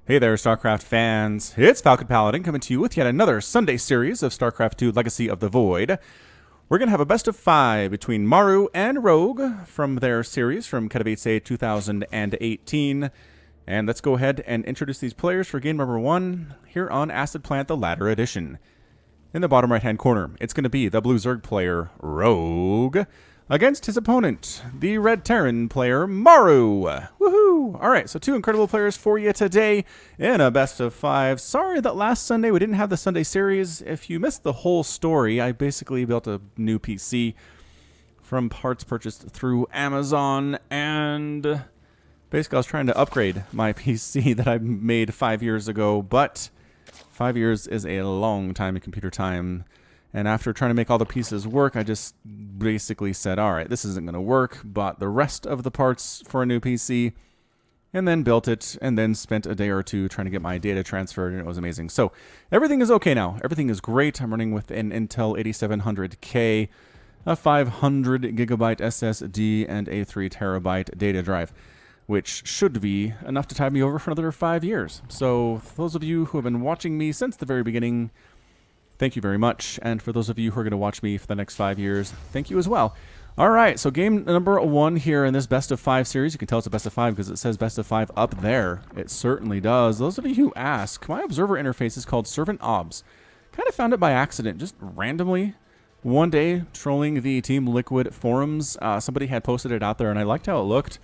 Hey there, StarCraft fans. It's Falcon Paladin coming to you with yet another Sunday series of StarCraft2 Legacy of the Void. We're going to have a best of 5 between Maru and Rogue from their series from Katowice 2018. And let's go ahead and introduce these players for game number 1 here on Acid Plant, the Ladder Edition. In the bottom right-hand corner, it's going to be the Blue Zerg player, Rogue, against his opponent, the Red Terran player, Maru. Woohoo! Alright, so 2 incredible players for you today in a best of 5. Sorry that last Sunday we didn't have the Sunday series. If you missed the whole story, I basically built a new PC from parts purchased through Amazon, and basically I was trying to upgrade my PC that I made 5 years ago, but 5 years is a long time in computer time. And after trying to make all the pieces work, I just basically said, all right, this isn't going to work, bought the rest of the parts for a new PC, and then built it, and then spent a day or two trying to get my data transferred, and it was amazing. So everything is okay now. Everything is great. I'm running with an Intel 8700K, a 500 gigabyte SSD, and a 3 terabyte data drive, which should be enough to tide me over for another 5 years. So those of you who have been watching me since the very beginning, thank you very much. And for those of you who are going to watch me for the next 5 years, thank you as well. All right, so game number 1 here in this best of 5 series. You can tell it's a best of 5 because it says best of 5 up there. It certainly does. Those of you who ask, my observer interface is called Servant Obs. Kind of found it by accident, just randomly. One day, trolling the Team Liquid forums, somebody had posted it out there, and I liked how it looked.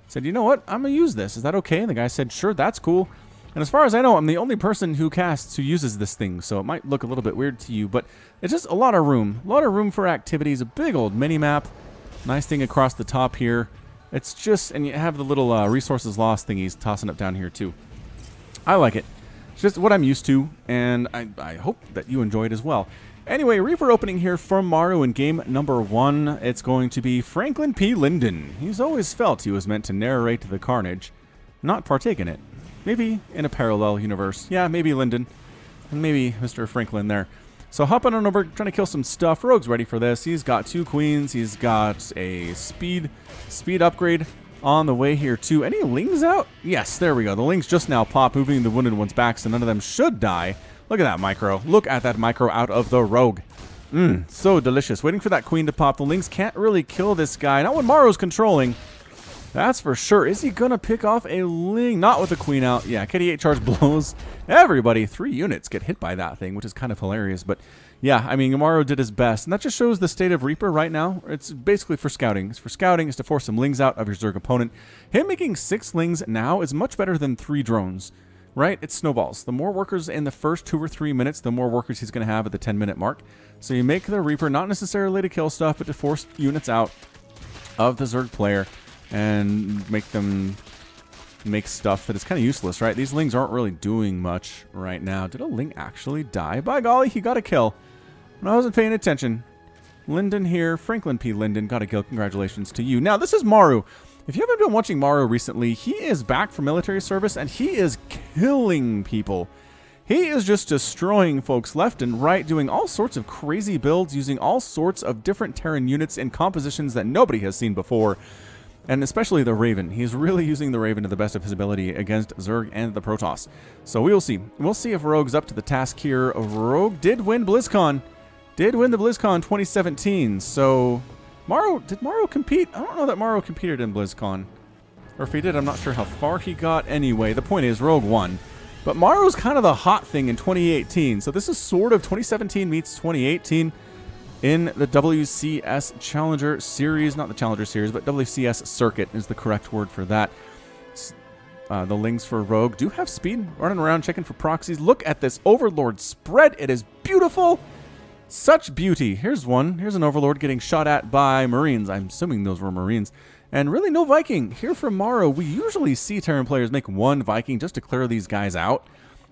Said, you know what, I'm going to use this. Is that okay? And the guy said, sure, that's cool. And as far as I know, I'm the only person who casts who uses this thing, so it might look a little bit weird to you, but it's just a lot of room for activities, a big old mini-map, nice thing across the top here. It's just, and you have the little resources lost thingies tossing up down here too. I like it. It's just what I'm used to, and I hope that you enjoy it as well. Anyway, Reaper opening here from Maru in game number 1. It's going to be Franklin P. Linden. He's always felt he was meant to narrate the carnage, not partake in it. Maybe in a parallel universe. Yeah, maybe Linden. And maybe Mr. Franklin there. So hopping on over, trying to kill some stuff. Rogue's ready for this. He's got 2 queens. He's got a speed upgrade on the way here too. Any lings out? Yes, there we go. The lings just now pop, moving the wounded ones back, so none of them should die. Look at that micro. Look at that micro out of the Rogue. So delicious. Waiting for that queen to pop. The lings can't really kill this guy. Not when Maru's controlling. That's for sure. Is he going to pick off a ling? Not with the queen out. Yeah, KD8 charge blows everybody. 3 units get hit by that thing, which is kind of hilarious. But yeah, I mean, Maru did his best. And that just shows the state of Reaper right now. It's basically for scouting. It's for scouting. It's to force some lings out of your Zerg opponent. Him making 6 lings now is much better than 3 drones, right? It snowballs. The more workers in the first 2 or 3 minutes, the more workers he's going to have at the 10-minute mark. So you make the Reaper not necessarily to kill stuff, but to force units out of the Zerg player and make them make stuff that is kind of useless, right? These lings aren't really doing much right now. Did a ling actually die? By golly, he got a kill. When I wasn't paying attention. Linden here. Franklin P. Linden got a kill. Congratulations to you. Now, this is Maru. If you haven't been watching Maru recently, he is back from military service, and he is killing people. He is just destroying folks left and right, doing all sorts of crazy builds, using all sorts of different Terran units in compositions that nobody has seen before. And especially the Raven. He's really using the Raven to the best of his ability against Zerg and the Protoss. So we will see. We'll see if Rogue's up to the task here. Rogue did win BlizzCon. Did win the BlizzCon 2017. So did Maru compete? I don't know that Maru competed in BlizzCon. Or if he did, I'm not sure how far he got. Anyway, the point is Rogue won. But Maru's kind of the hot thing in 2018. So this is sort of 2017 meets 2018. In the WCS Challenger Series, not the Challenger Series, but WCS Circuit is the correct word for that. The lings for Rogue do have speed, running around checking for proxies. Look at this Overlord spread. It is beautiful. Such beauty. Here's one. Here's an Overlord getting shot at by Marines. I'm assuming those were Marines. And really no Viking. Here from Maru, we usually see Terran players make 1 Viking just to clear these guys out.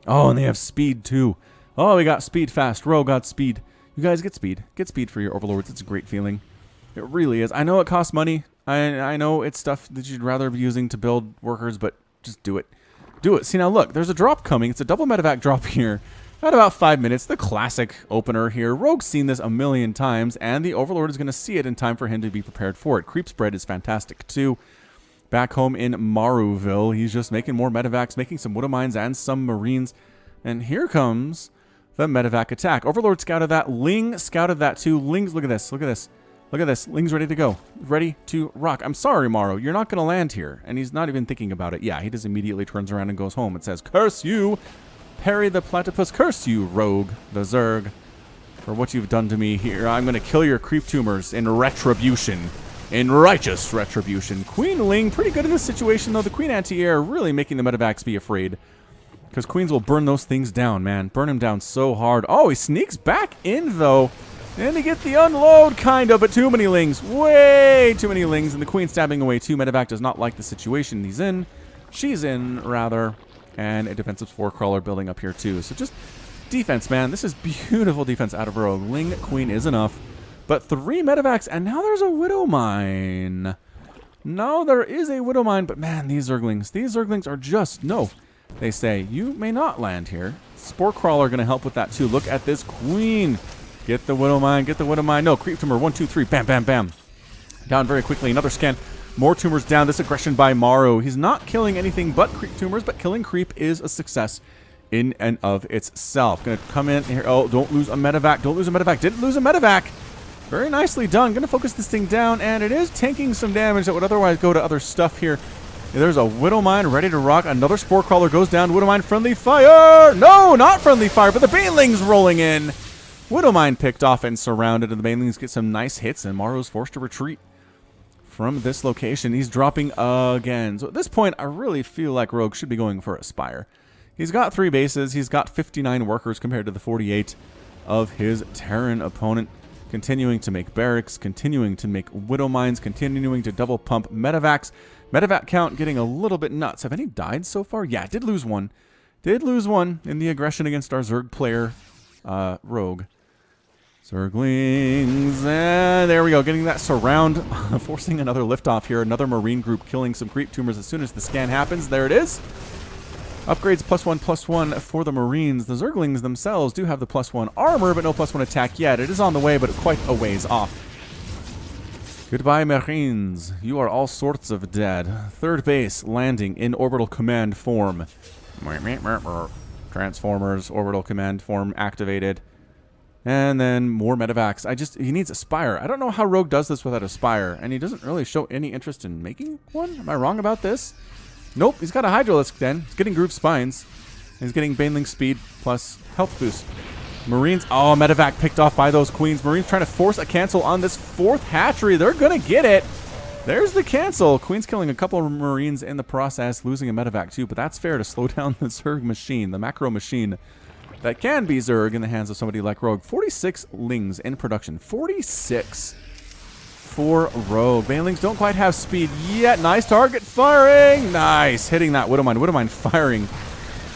Oh, and they have speed too. Oh, we got speed fast. Rogue got speed. You guys get speed. Get speed for your Overlords. It's a great feeling. It really is. I know it costs money. I know it's stuff that you'd rather be using to build workers, but just do it. Do it. See, now look. There's a drop coming. It's a double medevac drop here. At about 5 minutes. The classic opener here. Rogue's seen this a million times, and the Overlord is going to see it in time for him to be prepared for it. Creep spread is fantastic, too. back home in Maruville. He's just making more medevacs, making some widow mines and some marines. And here comes the medevac attack. Overlord scouted that. Ling scouted that too. Ling's, look at this, look at this. Look at this. Ling's ready to go. Ready to rock. I'm sorry, Maru. You're not going to land here. And he's not even thinking about it. Yeah, he just immediately turns around and goes home. It says, curse you, Perry the Platypus. Curse you, Rogue the Zerg, for what you've done to me here. I'm going to kill your creep tumors in retribution. In righteous retribution. Queen Ling, pretty good in this situation, though. The Queen Anti-Air really making the medevacs be afraid. Because Queens will burn those things down, man. Burn him down so hard. Oh, he sneaks back in, though. And to get the unload, kind of, but too many Lings. Way too many Lings. And the Queen stabbing away, too. Medevac does not like the situation he's in. She's in, rather. And a defensive 4-crawler building up here, too. So just defense, man. This is beautiful defense out of Rogue. Ling Queen is enough. But 3 medevacs, and now there's a Widow Mine. No, there is a Widow Mine, but man, these Zerglings are just, no. They say, you may not land here. Spore Crawler going to help with that, too. Look at this Queen. Get the Widow Mine, get the Widow Mine. No, Creep Tumor, 1, 2, 3, bam, bam, bam. Down very quickly, another scan. More tumors down. This aggression by Maru. He's not killing anything but Creep Tumors, but killing Creep is a success in and of itself. Going to come in here. Oh, don't lose a medevac. Don't lose a medevac. Didn't lose a medevac. Very nicely done. Going to focus this thing down, and it is tanking some damage that would otherwise go to other stuff here. There's a Widow Mine ready to rock. Another Spore Crawler goes down. Widow Mine, friendly fire. No, not friendly fire, but the Banelings rolling in. Widow Mine picked off and surrounded, and the Banelings get some nice hits, and Maru's forced to retreat from this location. He's dropping again. So at this point, I really feel like Rogue should be going for a Spire. He's got 3 bases. He's got 59 workers compared to the 48 of his Terran opponent. Continuing to make barracks, continuing to make Widow Mines, continuing to double pump medevacs. Medevac count getting a little bit nuts. Have any died so far? Yeah, did lose one. Did lose one in the aggression against our Zerg player, Rogue. Zerglings, and there we go, getting that surround, forcing another liftoff here. Another Marine group killing some Creep Tumors as soon as the scan happens. There it is. Upgrades +1/+1 for the Marines. The Zerglings themselves do have the +1 armor, but no +1 attack yet. It is on the way, but quite a ways off. Goodbye, Marines. You are all sorts of dead. 3rd base landing in orbital command form. Transformers, orbital command form activated. And then more medevacs. He needs a Spire. I don't know how Rogue does this without a Spire, and he doesn't really show any interest in making one. Am I wrong about this? Nope, he's got a Hydralisk then. He's getting Groove Spines. He's getting Baneling speed plus health boost. Marines, oh, medevac picked off by those Queens. Marines trying to force a cancel on this 4th hatchery. They're going to get it. There's the cancel. Queen's killing a couple of Marines in the process, losing a medevac too, but that's fair to slow down the Zerg machine, the macro machine that can be Zerg in the hands of somebody like Rogue. 46 Lings in production. 46 for Rogue. Banelings don't quite have speed yet. Nice target firing. Nice. Hitting that Widow Mine. Widow Mine firing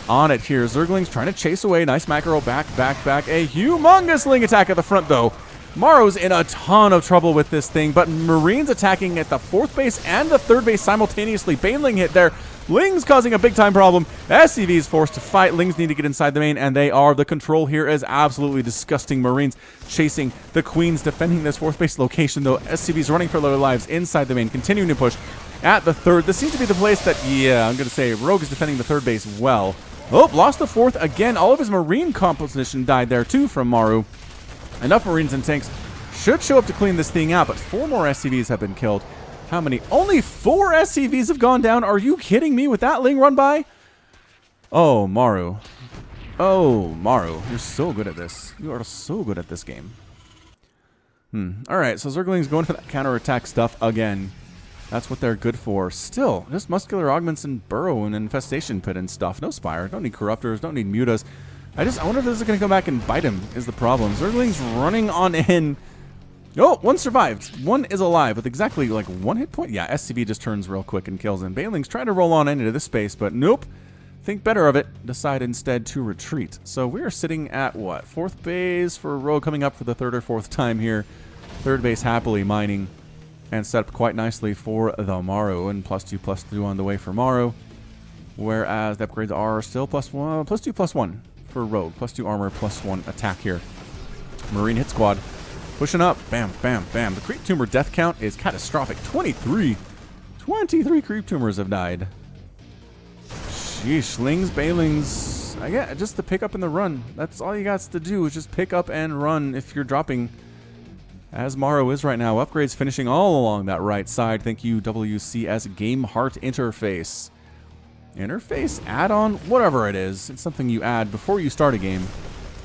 on it here. Zerglings trying to chase away. Nice macro. Back. A humongous Ling attack at the front, though. Maru's in a ton of trouble with this thing, but Marines attacking at the 4th base and the 3rd base simultaneously. Baneling hit there. Ling's causing a big-time problem. SCV is forced to fight. Lings need to get inside the main, and they are. The control here is absolutely disgusting. Marines chasing the Queens, defending this 4th base location, though. SCV's running for their lives inside the main, continuing to push at the 3rd. This seems to be the place that, yeah, I'm going to say Rogue is defending the 3rd base well. Oh, lost the 4th again. All of his Marine composition died there, too, from Maru. Enough Marines and tanks should show up to clean this thing out, but 4 more SCVs have been killed. How many? Only 4 SCVs have gone down. Are you kidding me with that Ling run by? Oh, Maru. Oh, Maru. You're so good at this. You are so good at this game. Alright, so Zergling's going for that counterattack stuff again. That's what they're good for. Still, just muscular augments and burrow and infestation pit and stuff. No Spire. Don't need corruptors. Don't need mutas. I wonder if this is going to come back and bite him is the problem. Zergling's running on in. Oh, 1 survived. 1 is alive with exactly like 1 hit point. Yeah, SCV just turns real quick and kills him. Baneling's trying to roll on into this space, but nope. Think better of it. Decide instead to retreat. So we are sitting at what? 4th base for Rogue coming up for the 3rd or 4th time here. 3rd base happily mining and set up quite nicely for the Maru. And +2/+2 on the way for Maru. Whereas the upgrades are still +1, +2/+1 for Rogue. +2 armor, +1 attack here. Marine hit squad. Pushing up. Bam, bam, bam. The Creep Tumor death count is catastrophic. 23. 23 creep tumors have died. Sheesh, slings, bailings. I get just the pick up and the run. That's all you got to do is just pick up and run if you're dropping. As Maru is right now. Upgrades finishing all along that right side. Thank you, WCS Game Heart Interface. Interface, add-on, whatever it is. It's something you add before you start a game.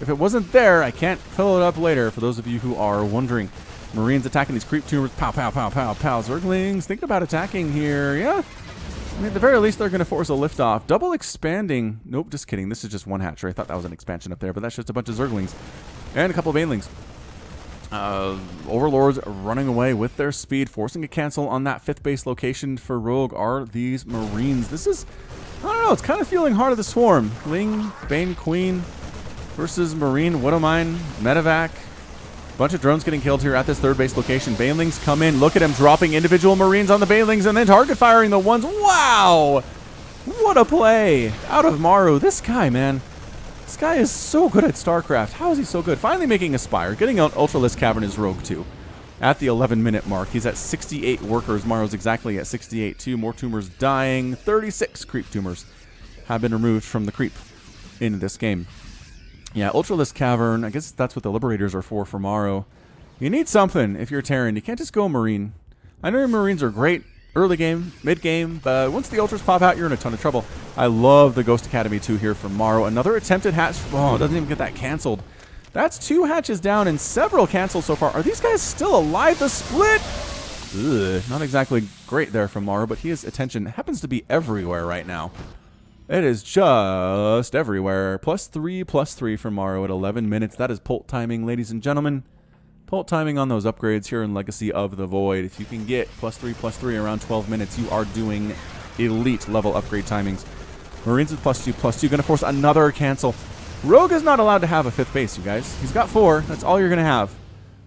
If it wasn't there, I can't fill it up later, for those of you who are wondering. Marines attacking these creep tumors. Pow, pow, pow, pow, pow. Zerglings thinking about attacking here. Yeah. I mean, at the very least, they're going to force a liftoff. Double expanding. Nope, just kidding. This is just one hatchery. I thought that was an expansion up there, but that's just a bunch of Zerglings. And a couple of Banelings. Overlords running away with their speed, forcing a cancel on that 5th base location for Rogue are these Marines. This is, I don't know, it's kind of feeling Heart of the Swarm. Ling, Bane Queen versus Marine, Widowmine, Medevac. Bunch of drones getting killed here at this 3rd base location. Banelings come in, look at him dropping individual Marines on the Banelings and then target firing the ones. Wow! What a play out of Maru. This guy, man. This guy is so good at StarCraft. How is he so good? Finally making a Spire. Getting out Ultralisk Cavernous Rogue too. At the 11-minute mark. He's at 68 workers. Maru's exactly at 68 too. More tumors dying. 36 creep tumors have been removed from the creep in this game. Yeah, Ultralisk Cavern. I guess that's what the Liberators are for Maru. You need something if you're Terran. You can't just go Marine. I know your Marines are great early game, mid game, but once the Ultras pop out, you're in a ton of trouble. I love the Ghost Academy 2 here from Maru. Another attempted hatch. Oh, doesn't even get that canceled. That's 2 hatches down and several cancels so far. Are these guys still alive? The split? Ugh, not exactly great there from Maru, but his attention happens to be everywhere right now. It is just everywhere. +3/+3 from Maru at 11 minutes. That is Pult timing, ladies and gentlemen. Pult timing on those upgrades here in Legacy of the Void. If you can get +3/+3 around 12 minutes, you are doing elite level upgrade timings. Marines with +2/+2. Going to force another cancel. Rogue is not allowed to have a 5th base, you guys. He's got 4. That's all you're going to have,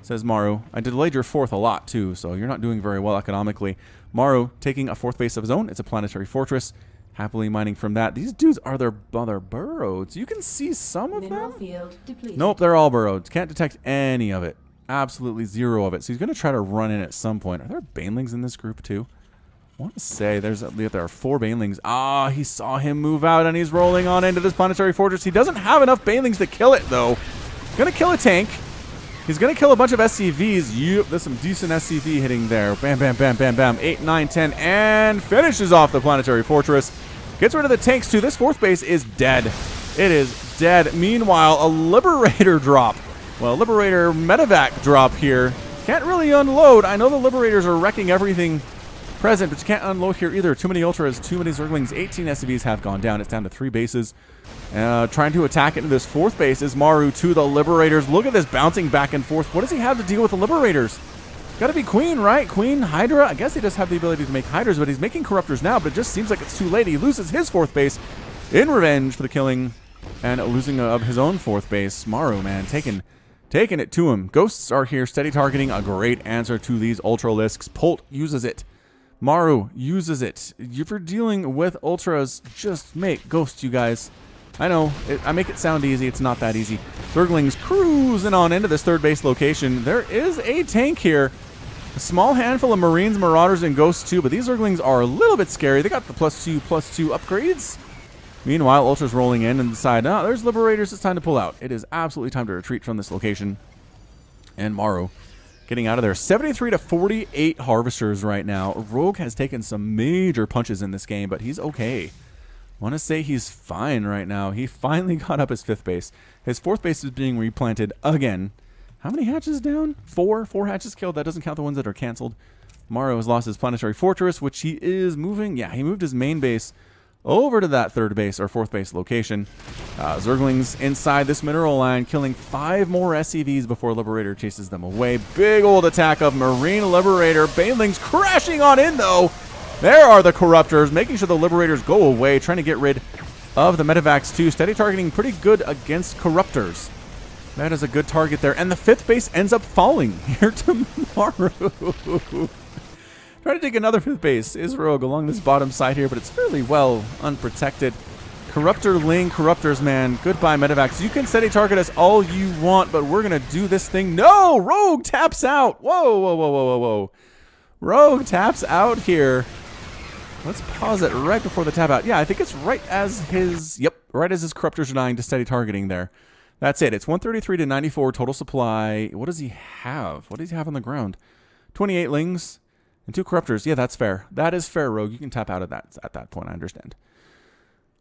says Maru. I delayed your 4th a lot, too, so you're not doing very well economically. Maru taking a 4th base of his own. It's a planetary fortress. Happily mining from that. These dudes are their burrows. You can see some of them. Nope, they're all burrowed. Can't detect any of it. Absolutely 0 of it. So he's going to try to run in at some point. Are there Banelings in this group, too? I want to say there are 4 Banelings. Ah, he saw him move out, and he's rolling on into this planetary fortress. He doesn't have enough Banelings to kill it, though. Going to kill a tank. He's going to kill a bunch of SCVs. Yep, there's some decent SCV hitting there. Bam, bam, bam, bam, bam. 8, 9, 10, and finishes off the planetary fortress. Gets rid of the tanks, too. This 4th base is dead. It is dead. Meanwhile, a Liberator drop. Well, Liberator Medevac drop here. Can't really unload. I know the Liberators are wrecking everything present, but you can't unload here either. Too many Ultras, too many Zerglings. 18 SCVs have gone down. It's down to 3 bases. Trying to attack into this 4th base is Maru to the Liberators. Look at this bouncing back and forth. What does he have to deal with the Liberators? Gotta be Queen, right? Queen, Hydra. I guess he does have the ability to make Hydras, but he's making Corruptors now, but it just seems like it's too late. He loses his 4th base in revenge for the killing and losing of his own 4th base. Maru, man, taking it to him. Ghosts are here, steady targeting. A great answer to these Ultralisks. Pult uses it. Maru uses it. If you're dealing with Ultras, just make Ghosts, you guys. I know, I make it sound easy. It's not that easy. Zerglings cruising on into this 3rd base location. There is a tank here. A small handful of Marines, Marauders, and Ghosts too, but these Zerglings are a little bit scary. They got the +2/+2 upgrades. Meanwhile, Ultra's rolling in and decide, oh, there's Liberators. It's time to pull out. It is absolutely time to retreat from this location. And Maru getting out of there. 73-48 Harvesters right now. Rogue has taken some major punches in this game, but he's okay. I want to say he's fine right now. He finally got up his 5th base. His 4th base is being replanted again. How many hatches down? 4. 4 hatches killed. That doesn't count the ones that are canceled. Maru has lost his planetary fortress, which he is moving. Yeah, he moved his main base over to that 3rd base or 4th base location. Zerglings inside this mineral line, killing 5 more SCVs before Liberator chases them away. Big old attack of Marine Liberator. Banelings crashing on in, though. There are the Corruptors, making sure the Liberators go away, trying to get rid of the Medevacs, too. Steady targeting pretty good against Corruptors. That is a good target there. And the 5th base ends up falling here to Maru. Trying to take another 5th base is Rogue along this bottom side here, but it's fairly well unprotected. Corruptor Ling, Corruptors, man. Goodbye, Medevacs. You can steady target us all you want, but we're going to do this thing. No! Rogue taps out! Whoa, whoa, whoa, whoa, whoa, whoa. Rogue taps out here. Let's pause it right before the tab out. Yeah, I think it's right as his, yep, right as his corruptors are dying to steady targeting there. That's it. It's 133 to 94 total supply. What does he have? What does he have on the ground? 28 lings and 2 corruptors. Yeah, that's fair. That is fair, Rogue. You can tap out of that at that point. I understand.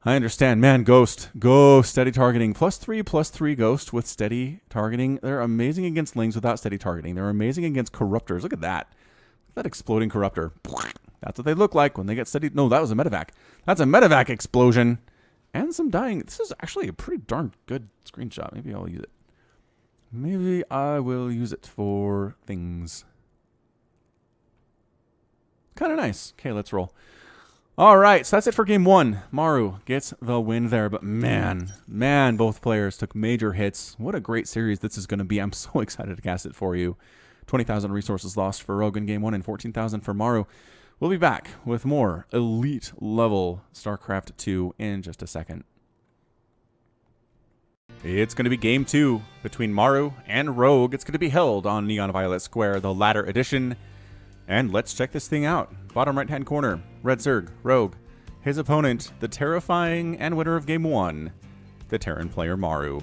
I understand. Man, Ghost. Ghost. Steady targeting. +3/+3 Ghost with steady targeting. They're amazing against lings without steady targeting. They're amazing against corruptors. Look at that. That exploding corruptor. That's what they look like when they get steady. No, that was a medevac. That's a medevac explosion. And some dying. This is actually a pretty darn good screenshot. Maybe I'll use it. Maybe I will use it for things. Kind of nice. Okay, let's roll. All right, so that's it for game 1. Maru gets the win there. But man, both players took major hits. What a great series this is going to be. I'm so excited to cast it for you. 20,000 resources lost for Rogue in game 1 and 14,000 for Maru. We'll be back with more elite level StarCraft 2 in just a second. It's going to be game 2 between Maru and Rogue. It's going to be held on Neon Violet Square, the latter edition. And let's check this thing out. Bottom right-hand corner, Red Zerg, Rogue. His opponent, the terrifying and winner of game 1, the Terran player Maru.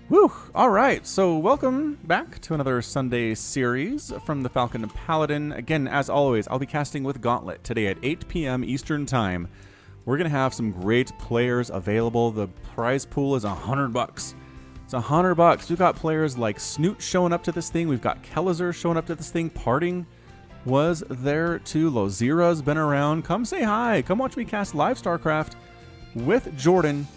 Whew! All right, so welcome back to another Sunday series from the Falcon Paladin. Again, as always, I'll be casting with Gauntlet today at 8 p.m. Eastern Time. We're going to have some great players available. The prize pool is $100. It's $100. We've got players like Snoot showing up to this thing. We've got Kelizer showing up to this thing. Parting was there too. Lozira's been around. Come say hi. Come watch me cast live StarCraft with Jordan.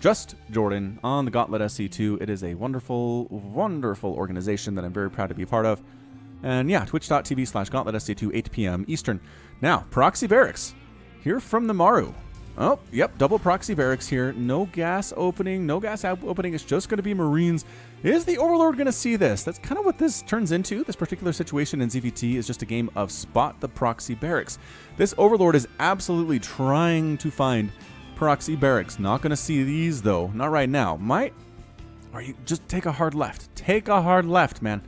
Just Jordan on the Gauntlet SC2. It is a wonderful, wonderful organization that I'm very proud to be a part of. And yeah, twitch.tv/Gauntlet SC2, 8 p.m. Eastern. Now, Proxy Barracks. Here from the Maru. Oh, yep, double Proxy Barracks here. No gas opening, no gas opening. It's just going to be Marines. Is the Overlord going to see this? That's kind of what this turns into. This particular situation in ZVT is just a game of spot the Proxy Barracks. This Overlord is absolutely trying to find Proxy Barracks. Not going to see these, though. Not right now. Might? Or you just take a hard left. Take a hard left, man.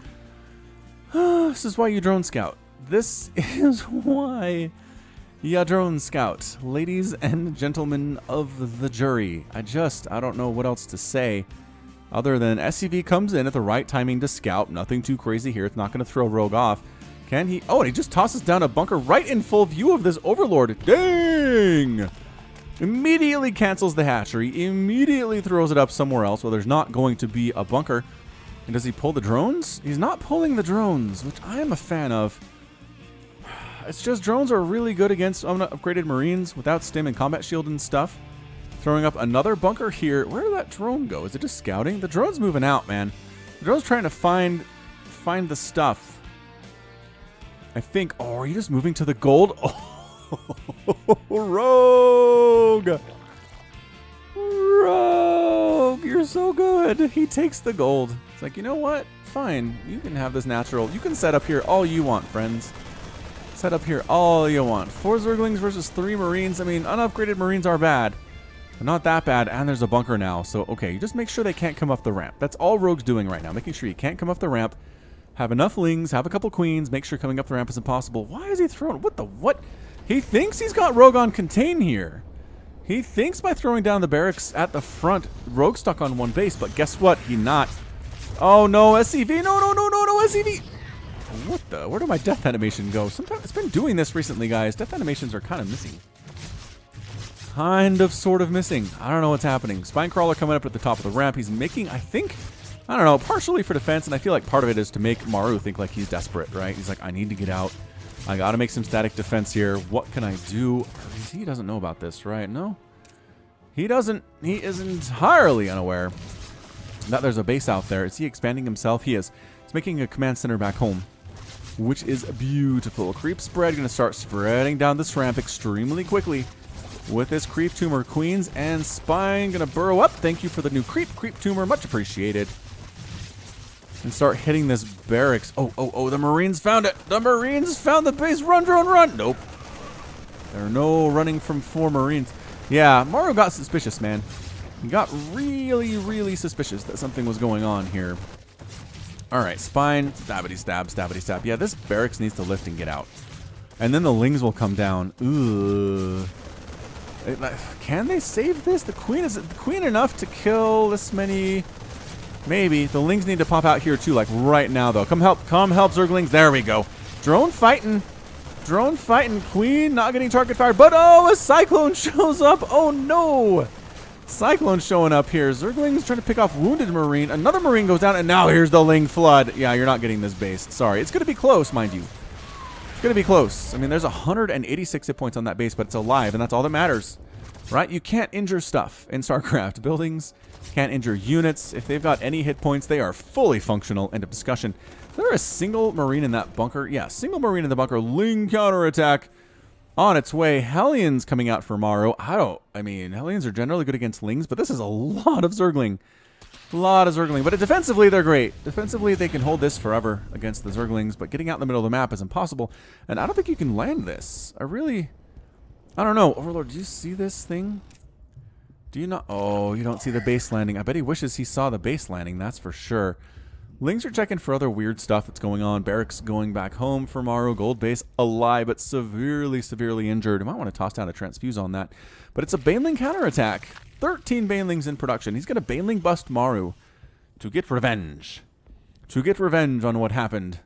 This is why you drone scout. This is why you drone scout. Ladies and gentlemen of the jury. I don't know what else to say other than SCV comes in at the right timing to scout. Nothing too crazy here. It's not going to throw Rogue off. Can he? Oh, and he just tosses down a bunker right in full view of this Overlord. Dang! Immediately cancels the hatchery, immediately throws it up somewhere else where there's not going to be a bunker. And does he pull the drones? He's not pulling the drones, which I am a fan of. It's just drones are really good against upgraded Marines without stim and combat shield and stuff. Throwing up another bunker here. Where did that drone go? Is it just scouting? The drone's moving out, man. The drone's trying to find the stuff. I think, oh, are you just moving to the gold? Oh. Rogue! Rogue! You're so good. He takes the gold. It's like, you know what? Fine. You can have this natural. You can set up here all you want, friends. Set up here all you want. 4 Zerglings versus 3 Marines. I mean, unupgraded Marines are bad. They're not that bad, and there's a bunker now. So, okay, you just make sure they can't come up the ramp. That's all Rogue's doing right now. Making sure you can't come up the ramp. Have enough lings. Have a couple queens. Make sure coming up the ramp is impossible. Why is he throwing? What the what? He thinks he's got Rogue on contain here. He thinks by throwing down the barracks at the front, Rogue's stuck on one base, but guess what? He not. Oh no, SCV! No, SCV! What the? Where did my death animation go? Sometimes it's been doing this recently, guys. Death animations are kind of missing. Sort of missing. I don't know what's happening. Spinecrawler coming up at the top of the ramp. He's making, I think, I don't know, partially for defense, and I feel like part of it is to make Maru think like he's desperate, right? He's like, I need to get out. I gotta make some static defense here. What can I do? He doesn't know about this, right? No? He doesn't. He is entirely unaware that there's a base out there. Is he expanding himself? He is. He's making a command center back home, which is beautiful. Creep spread gonna start spreading down this ramp extremely quickly with this creep tumor. Queens and Spine gonna burrow up. Thank you for the new creep tumor. Much appreciated. And start hitting this barracks. Oh, the Marines found it. The Marines found the base. Run, drone, run. Nope. There are no running from 4 Marines. Yeah, Maru got suspicious, man. He got really, really suspicious that something was going on here. All right, Spine. Stabbity stab, stabbity stab. Yeah, this barracks needs to lift and get out. And then the Lings will come down. Ooh. Can they save this? The Queen, is the Queen enough to kill this many? Maybe. The Lings need to pop out here too, like right now though. Come help, Zerglings. There we go. Drone fighting. Drone fighting. Queen not getting target fired. But oh, a Cyclone shows up. Oh no. Cyclone showing up here. Zerglings trying to pick off Wounded Marine. Another Marine goes down, and now here's the Ling Flood. Yeah, you're not getting this base. Sorry. It's going to be close, mind you. It's going to be close. I mean, there's 186 hit points on that base, but it's alive, and that's all that matters. Right? You can't injure stuff in StarCraft. Buildings can't injure units. If they've got any hit points, they are fully functional. End of discussion. Is there a single Marine in that bunker? Yeah, single Marine in the bunker. Ling counterattack on its way. Hellions coming out for Maru. I mean, Hellions are generally good against Lings, but this is a lot of Zergling. A lot of Zergling. But defensively, they're great. Defensively, they can hold this forever against the Zerglings, but getting out in the middle of the map is impossible. And I don't think you can land this. I don't know. Overlord, do you see this thing? Do you not? Oh, you don't see the base landing. I bet he wishes he saw the base landing, that's for sure. Lings are checking for other weird stuff that's going on. Barracks going back home for Maru. Gold base alive, but severely, severely injured. You might want to toss down a transfuse on that. But it's a Baneling counterattack. 13 Banelings in production. He's going to Baneling bust Maru to get revenge. To get revenge on what happened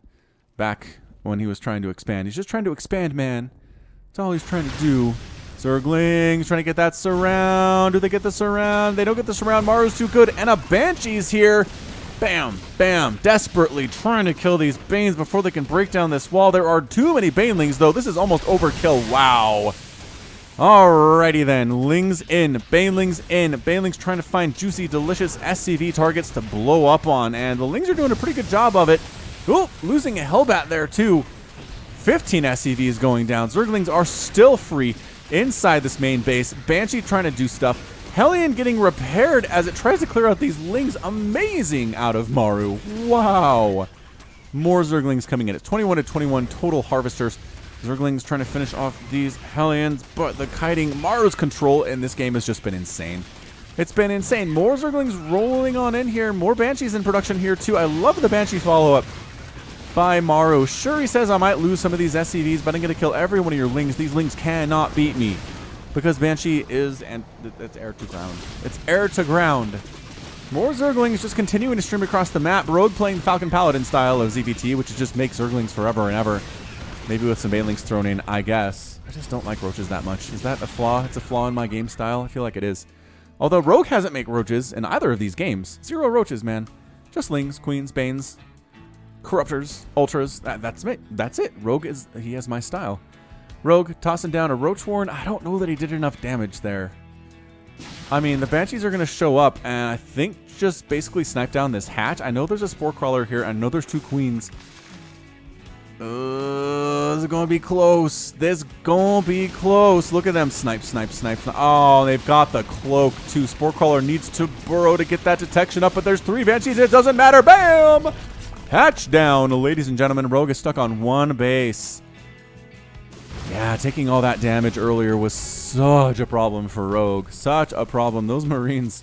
back when he was trying to expand. He's just trying to expand, man. That's all he's trying to do. Zerglings trying to get that surround. Do they get the surround? They don't get the surround. Maru's too good. And a Banshee's here. Bam, bam, desperately trying to kill these Banes before they can break down this wall. There are too many Banelings, though. This is almost overkill. Wow. Alrighty then. Lings in. Banelings in. Banelings trying to find juicy, delicious SCV targets to blow up on. And the Lings are doing a pretty good job of it. Ooh, losing a Hellbat there, too. 15 SCVs going down. Zerglings are still free inside this main base. Banshee trying to do stuff. Hellion getting repaired as it tries to clear out these Lings. Amazing out of Maru. Wow. More Zerglings coming in. It's 21 to 21 total harvesters. Zerglings trying to finish off these Hellions, but the kiting, Maru's control in this game has just been insane. It's been insane. More Zerglings rolling on in here. More Banshees in production here too. I love the Banshee follow-up by Maru. Sure, he says I might lose some of these SCVs, but I'm going to kill every one of your Lings. These Lings cannot beat me. Because Banshee is, and it's air to ground. It's air to ground. More Zerglings just continuing to stream across the map. Rogue playing Falcon Paladin style of ZVT, which is just make Zerglings forever and ever. Maybe with some Banelings thrown in, I guess. I just don't like roaches that much. Is that a flaw? It's a flaw in my game style? I feel like it is. Although Rogue hasn't made roaches in either of these games. 0 roaches, man. Just Lings, Queens, Banes, Corruptors, Ultras. That's it. That's it. Rogue he has my style. Rogue tossing down a Roach Warren. I don't know that he did enough damage there. I mean, the Banshees are going to show up and I think just basically snipe down this hatch. I know there's a Spore Crawler here. I know there's 2 Queens. This is going to be close. This going to be close. Look at them. Snipe, snipe, snipe. Oh, they've got the cloak too. Spore Crawler needs to burrow to get that detection up, but there's 3 Banshees. It doesn't matter. Bam! Hatch down. Ladies and gentlemen, Rogue is stuck on 1 base. Yeah, taking all that damage earlier was such a problem for Rogue. Such a problem. Those Marines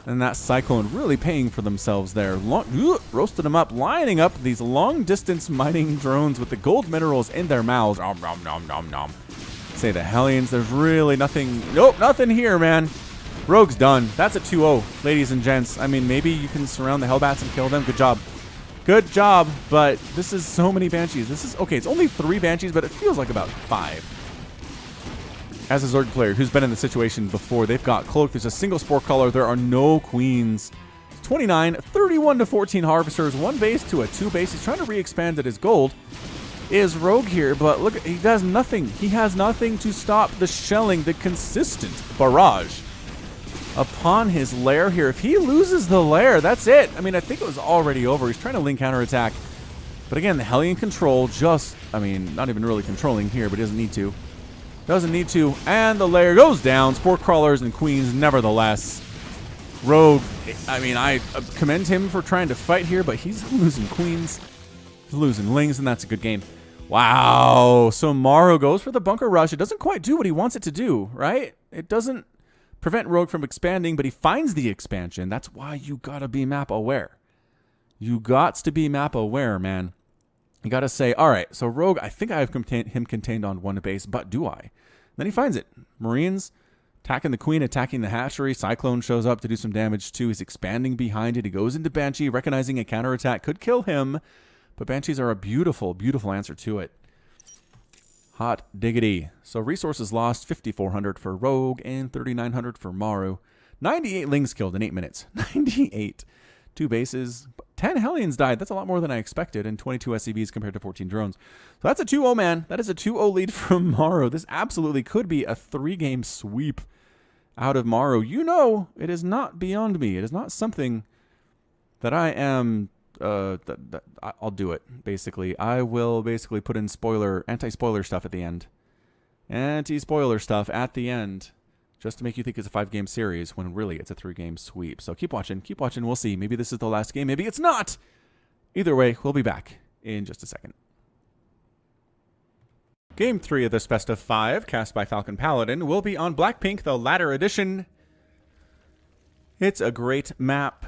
and that Cyclone really paying for themselves there. Roasted them up, lining up these long-distance mining drones with the gold minerals in their mouths. Nom, nom, nom, nom, nom. Say the Hellions, there's really nothing. Nope, nothing here, man. Rogue's done. That's a 2-0, ladies and gents. I mean, maybe you can surround the Hellbats and kill them. Good job. Good job, but this is so many Banshees. This is, okay, it's only 3 Banshees, but it feels like about 5. As a Zerg player who's been in the situation before, they've got Cloak. There's a single Spore Crawler. There are no Queens. 29, 31 to 14 Harvesters. 1 base to a 2 base. He's trying to re-expand at his gold. Is Rogue here, but look, he does nothing. He has nothing to stop the shelling, the consistent barrage upon his lair here. If he loses the lair, that's it. I mean, I think it was already over. He's trying to link counterattack. But again, the Hellion control just, I mean, not even really controlling here, but he doesn't need to. Doesn't need to. And the lair goes down. Spore Crawlers and Queens nevertheless. Rogue, I mean, I commend him for trying to fight here, but he's losing Queens. He's losing Lings, and that's a good game. Wow. So Maru goes for the bunker rush. It doesn't quite do what he wants it to do, right? It doesn't prevent Rogue from expanding, but he finds the expansion. That's why you gotta be map aware. You gots to be map aware, man. You got to say, all right, so Rogue, I think I have him contained on one base, but do I? Then he finds it. Marines attacking the Queen, attacking the hatchery. Cyclone shows up to do some damage too. He's expanding behind it. He goes into Banshee, recognizing a counterattack could kill him, but Banshees are a beautiful, beautiful answer to it. Hot diggity. So resources lost, 5,400 for Rogue and 3,900 for Maru. 98 Lings killed in 8 minutes. 98. 2 bases. 10 Hellions died. That's a lot more than I expected. And 22 SCVs compared to 14 drones. So that's a 2-0, man. That is a 2-0 lead from Maru. This absolutely could be a 3-game sweep out of Maru. You know, it is not beyond me. It is not something that I am... I'll do it, basically. I will basically put in anti-spoiler stuff at the end. Anti-spoiler stuff at the end. Just to make you think it's a 5-game series when really it's a 3-game sweep. So keep watching, we'll see. Maybe this is the last game, maybe it's not! Either way, we'll be back in just a second. Game 3 of this best of 5, cast by Falcon Paladin, will be on Blackpink, the Ladder Edition. It's a great map.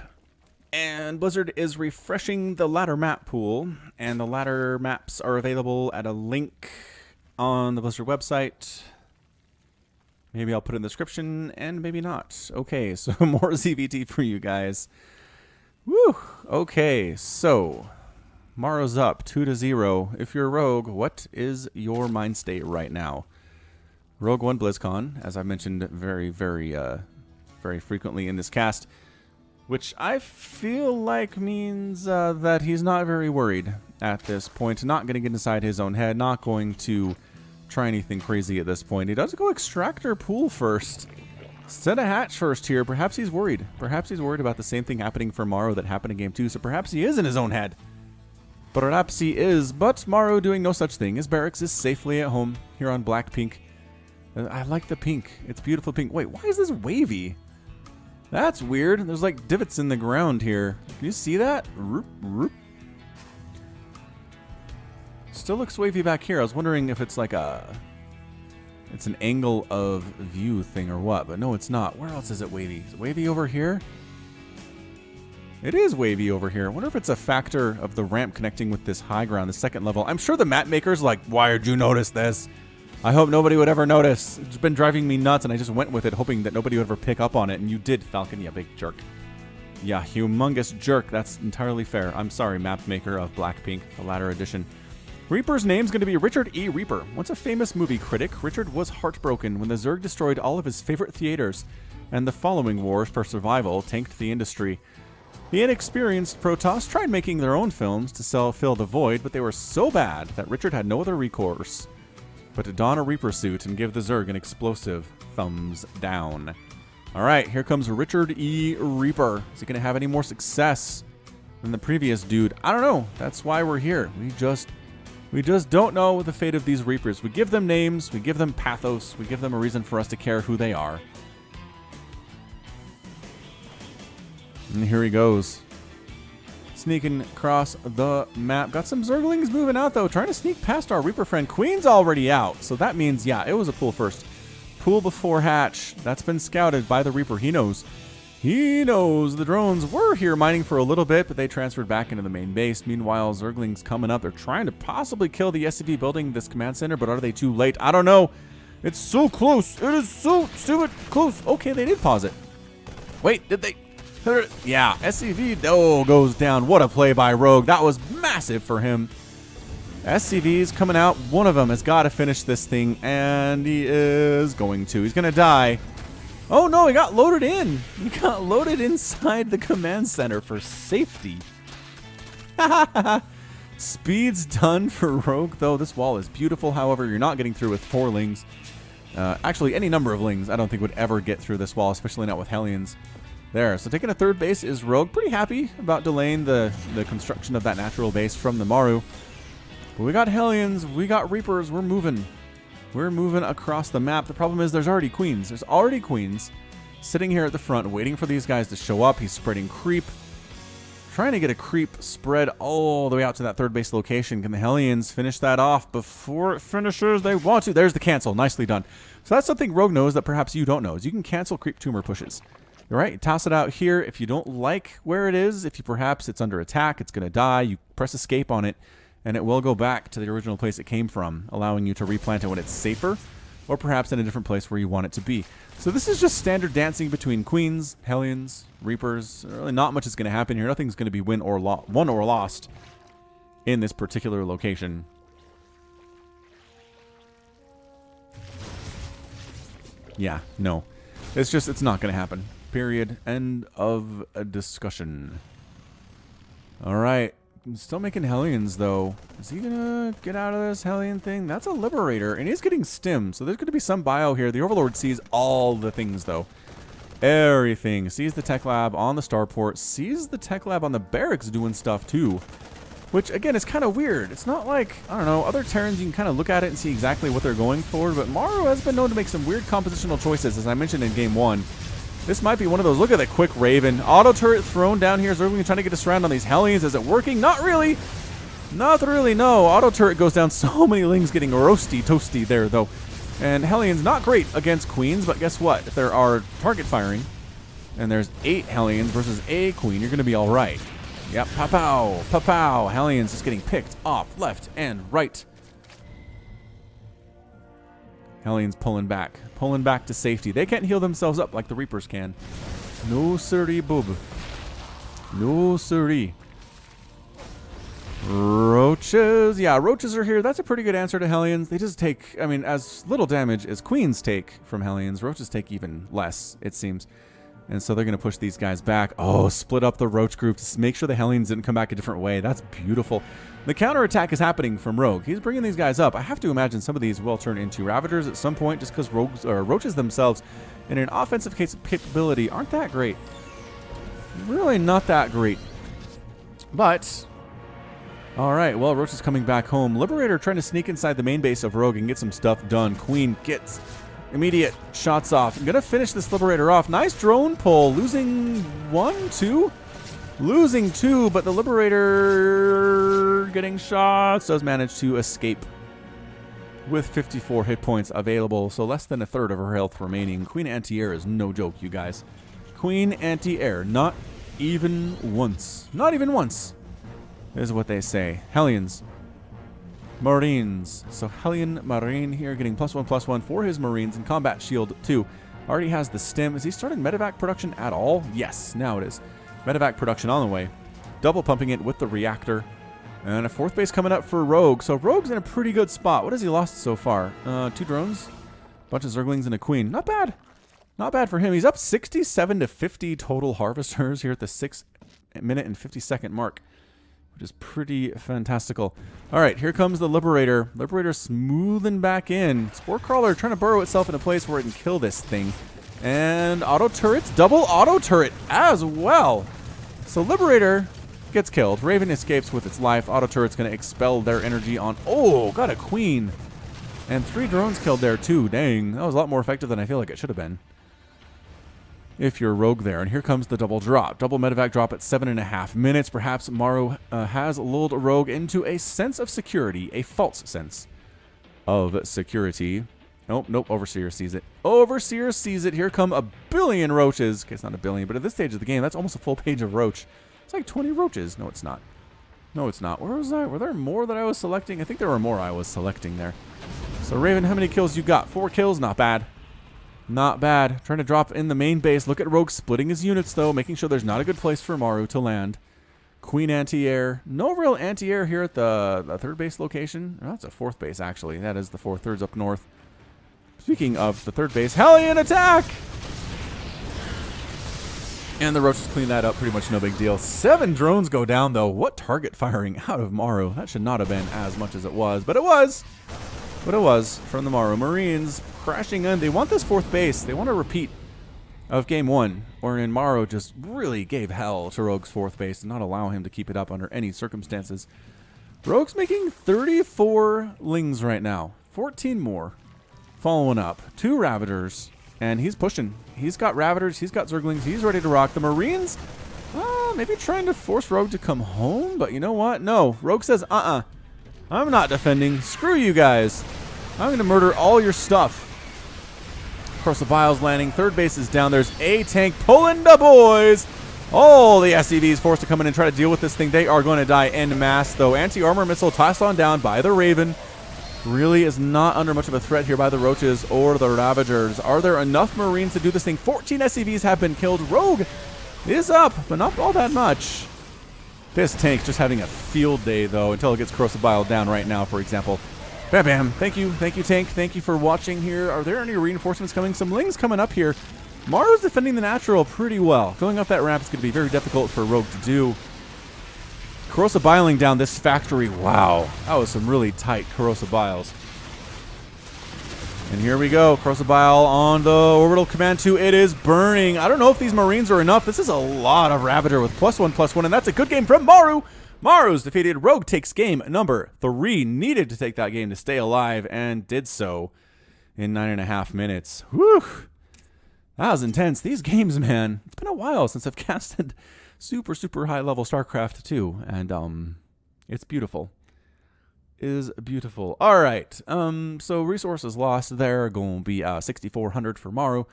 And Blizzard is refreshing the ladder map pool, and the ladder maps are available at a link on the Blizzard website. Maybe I'll put it in the description, and maybe not. Okay, so more ZVT for you guys. Woo! Okay, so Maru's up 2-0. If you're Rogue, what is your mind state right now? Rogue won BlizzCon, as I mentioned very frequently in this cast, which I feel like means that he's not very worried at this point. Not going to get inside his own head. Not going to try anything crazy at this point. He does go Extractor Pool first. Instead of Hatch first here. Perhaps he's worried. Perhaps he's worried about the same thing happening for Maru that happened in Game 2. So perhaps he is in his own head. Perhaps he is. But Maru doing no such thing. His barracks is safely at home here on Blackpink. I like the pink. It's beautiful pink. Wait, why is this wavy? That's weird. There's like divots in the ground here. Can you see that? Roop, roop. Still looks wavy back here. I was wondering if it's like it's an angle of view thing or what, but no, it's not. Where else is it wavy? Is it wavy over here? It is wavy over here. I wonder if it's a factor of the ramp connecting with this high ground, the second level. I'm sure the map maker's like, why did you notice this? I hope nobody would ever notice. It's been driving me nuts, and I just went with it, hoping that nobody would ever pick up on it. And you did, Falcon, you big jerk. Yeah, humongous jerk. That's entirely fair. I'm sorry, map maker of Blackpink, the Ladder Edition. Reaper's name's going to be Richard E. Reaper. Once a famous movie critic, Richard was heartbroken when the Zerg destroyed all of his favorite theaters, and the following wars for survival tanked the industry. The inexperienced Protoss tried making their own films to fill the void, but they were so bad that Richard had no other recourse but to don a Reaper suit and give the Zerg an explosive thumbs down. All right, here comes Richard E. Reaper. Is he going to have any more success than the previous dude? I don't know. That's why we're here. We just don't know the fate of these Reapers. We give them names. We give them pathos. We give them a reason for us to care who they are. And here he goes. Sneaking across the map. Got some Zerglings moving out, though. Trying to sneak past our Reaper friend. Queen's already out. So that means, yeah, it was a pool first. Pool before hatch. That's been scouted by the Reaper. He knows. He knows. The drones were here mining for a little bit, but they transferred back into the main base. Meanwhile, Zerglings coming up. They're trying to possibly kill the SCV building this command center, but are they too late? I don't know. It's so close. It is so stupid close. Okay, they did pause it. Wait, did they? Yeah, SCV goes down. What a play by Rogue. That was massive for him. SCV's coming out. One of them has got to finish this thing, and he is going to. He's going to die. Oh, no, he got loaded in. He got loaded inside the command center for safety. Speed's done for Rogue, though. This wall is beautiful. However, you're not getting through with 4 Lings. Actually, any number of Lings I don't think would ever get through this wall, especially not with Hellions. There, so taking a third base is Rogue. Pretty happy about delaying the construction of that natural base from the Maru. But we got Hellions, we got Reapers, we're moving. We're moving across the map. The problem is there's already Queens. There's already Queens sitting here at the front waiting for these guys to show up. He's spreading creep. Trying to get a creep spread all the way out to that third base location. Can the Hellions finish that off before it finishes? They want to. There's the cancel. Nicely done. So that's something Rogue knows that perhaps you don't know, is you can cancel creep tumor pushes. All right, you toss it out here. If you don't like where it is, if you perhaps it's under attack, it's going to die, you press escape on it, and it will go back to the original place it came from, allowing you to replant it when it's safer, or perhaps in a different place where you want it to be. So this is just standard dancing between queens, hellions, reapers. Really not much is going to happen here. Nothing's going to be won or lost in this particular location. Yeah, no. It's not going to happen. Period. End of a discussion. Alright. Still making hellions, though. Is he gonna get out of this hellion thing? That's a liberator, and he's getting stim, so there's gonna be some bio here. The Overlord sees all the things, though. Everything. Sees the tech lab on the starport. Sees the tech lab on the barracks doing stuff, too. Which, again, is kind of weird. It's not like, I don't know, other Terrans, you can kind of look at it and see exactly what they're going for, but Maru has been known to make some weird compositional choices, as I mentioned in Game 1. This might be one of those. Look at that quick Raven. Auto turret thrown down here. Zergling trying to get us around on these hellions. Is it working? Not really. Not really, no. Auto turret goes down. So many lings getting roasty toasty there, though. And hellions not great against queens, but guess what? If there are target firing, and there's 8 hellions versus a queen, you're going to be all right. Yep, pow-pow, pow-pow. Hellions just getting picked off left and right. Hellions pulling back to safety. They can't heal themselves up like the Reapers can. No siree, boob. No siree. Roaches. Yeah, roaches are here. That's a pretty good answer to Hellions. They just take, I mean, as little damage as queens take from Hellions. Roaches take even less, it seems. And so they're going to push these guys back. Oh, split up the roach group to make sure the Hellions didn't come back a different way. That's beautiful. The counterattack is happening from Rogue. He's bringing these guys up. I have to imagine some of these will turn into Ravagers at some point just because rogues or roaches themselves in an offensive capability aren't that great. Really not that great. But, all right, well, Roach is coming back home. Liberator trying to sneak inside the main base of Rogue and get some stuff done. Queen gets immediate shots off. I'm going to finish this Liberator off. Nice drone pull. Losing 1, 2? Losing 2, but the Liberator getting shots does manage to escape with 54 hit points available, so less than a third of her health remaining. Queen Anti-Air is no joke, you guys. Queen Anti-Air, not even once. Not even once is what they say. Hellions. Marines. So Hellion Marine here getting +1/+1 for his Marines and Combat Shield 2. Already has the stim. Is he starting medevac production at all? Yes, now it is. Medevac production on the way. Double pumping it with the reactor. And a 4th base coming up for Rogue. So Rogue's in a pretty good spot. What has he lost so far? 2 drones, bunch of Zerglings, and a Queen. Not bad. Not bad for him. He's up 67 to 50 total harvesters here at the 6-minute and 50-second mark, which is pretty fantastical. All right, here comes the Liberator. Liberator smoothing back in. Spore Crawler trying to burrow itself in a place where it can kill this thing. And auto turrets, double auto turret as well. So Liberator gets killed. Raven escapes with its life. Auto turret's going to expel their energy on... Oh, got a Queen. And 3 drones killed there too. Dang, that was a lot more effective than I feel like it should have been. If you're Rogue there. And here comes the double drop. Double medevac drop at 7.5 minutes. Perhaps Maru has lulled Rogue into a sense of security. A false sense of security. Nope, nope, Overseer sees it. Overseer sees it. Here come a billion roaches. Okay, it's not a billion, but at this stage of the game, that's almost a full page of roach. It's like 20 roaches. No, it's not. No, it's not. Where was I? Were there more that I was selecting? I think there were more I was selecting there. So, Raven, how many kills you got? 4 kills? Not bad. Not bad. Trying to drop in the main base. Look at Rogue splitting his units, though, making sure there's not a good place for Maru to land. Queen anti-air. No real anti-air here at the 3rd base location. Oh, that's a 4th base, actually. That is the 4th. 3rd's up north. Speaking of the 3rd base, Hellion attack! And the roaches clean that up, pretty much no big deal. 7 drones go down, though. What target firing out of Maru? That should not have been as much as it was, but it was. But it was from the Maru. Marines crashing in. They want this 4th base. They want a repeat of Game 1, wherein Maru just really gave hell to Rogue's 4th base and not allow him to keep it up under any circumstances. Rogue's making 34 lings right now. 14 more. Following up. 2 Ravagers. And he's pushing. He's got Ravagers. He's got Zerglings. He's ready to rock. The Marines, maybe trying to force Rogue to come home. But you know what? No. Rogue says, I'm not defending. Screw you guys. I'm going to murder all your stuff. Of course, the Bile's landing. 3rd base is down. There's a tank pulling the boys. Oh, the SCVs forced to come in and try to deal with this thing. They are going to die en masse, though. Anti-armor missile tossed on down by the Raven. Really is not under much of a threat here by the Roaches or the Ravagers. Are there enough Marines to do this thing? 14 SCVs have been killed. Rogue is up, but not all that much. This tank just having a field day, though, until it gets corrosive bile down right now, for example. Bam, bam. Thank you, tank. Thank you for watching here. Are there any reinforcements coming? Some Lings coming up here. Maru's defending the natural pretty well. Going up that ramp is going to be very difficult for Rogue to do. Corrosive biling down this factory. Wow. That was some really tight corrosive biles. And here we go. Corrosive bile on the orbital command 2. It is burning. I don't know if these Marines are enough. This is a lot of Ravager with +1/+1, and that's a good game from Maru. Maru's defeated. Rogue takes game number 3. Needed to take that game to stay alive, and did so in 9.5 minutes. Whew. That was intense. These games, man. It's been a while since I've casted super, super high-level StarCraft2, and it's beautiful. Is beautiful. All right. So resources lost there. Going to be 6,400 for Maru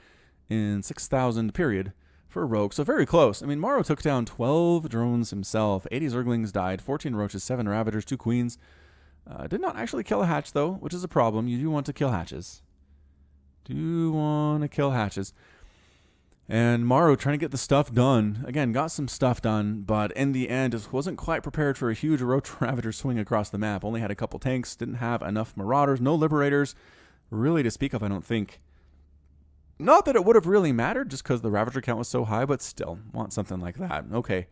and 6,000 period for Rogue. So very close. I mean, Maru took down 12 drones himself. 80 Zerglings died. 14 Roaches, 7 Ravagers, 2 Queens. Did not actually kill a hatch, though, which is a problem. You do want to kill hatches. And Maru trying to get the stuff done. Again, got some stuff done, but in the end, just wasn't quite prepared for a huge Roach Ravager swing across the map. Only had a couple tanks, didn't have enough Marauders, no Liberators, really to speak of, I don't think. Not that it would have really mattered, just because the Ravager count was so high, but still, want something like that. Okay.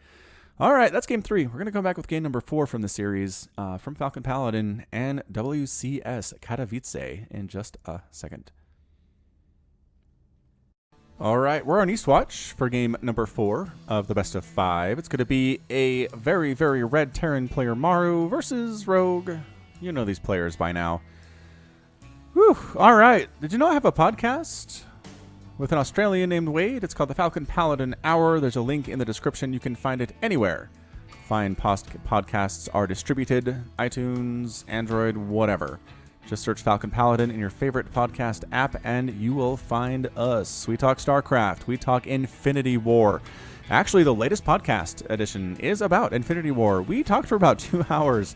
All right, that's game 3. We're going to come back with game number 4 from the series, from Falcon Paladin and WCS Katowice in just a second. All right, we're on Eastwatch for game number 4 of the best of 5. It's going to be a very, very red Terran player Maru versus Rogue. You know these players by now. Whew. All right. Did you know I have a podcast with an Australian named Wade? It's called the Falcon Paladin Hour. There's a link in the description. You can find it anywhere. Fine podcasts are distributed. iTunes, Android, whatever. Just search Falcon Paladin in your favorite podcast app, and you will find us. We talk StarCraft. We talk Infinity War. Actually, the latest podcast edition is about Infinity War. We talked for about 2 hours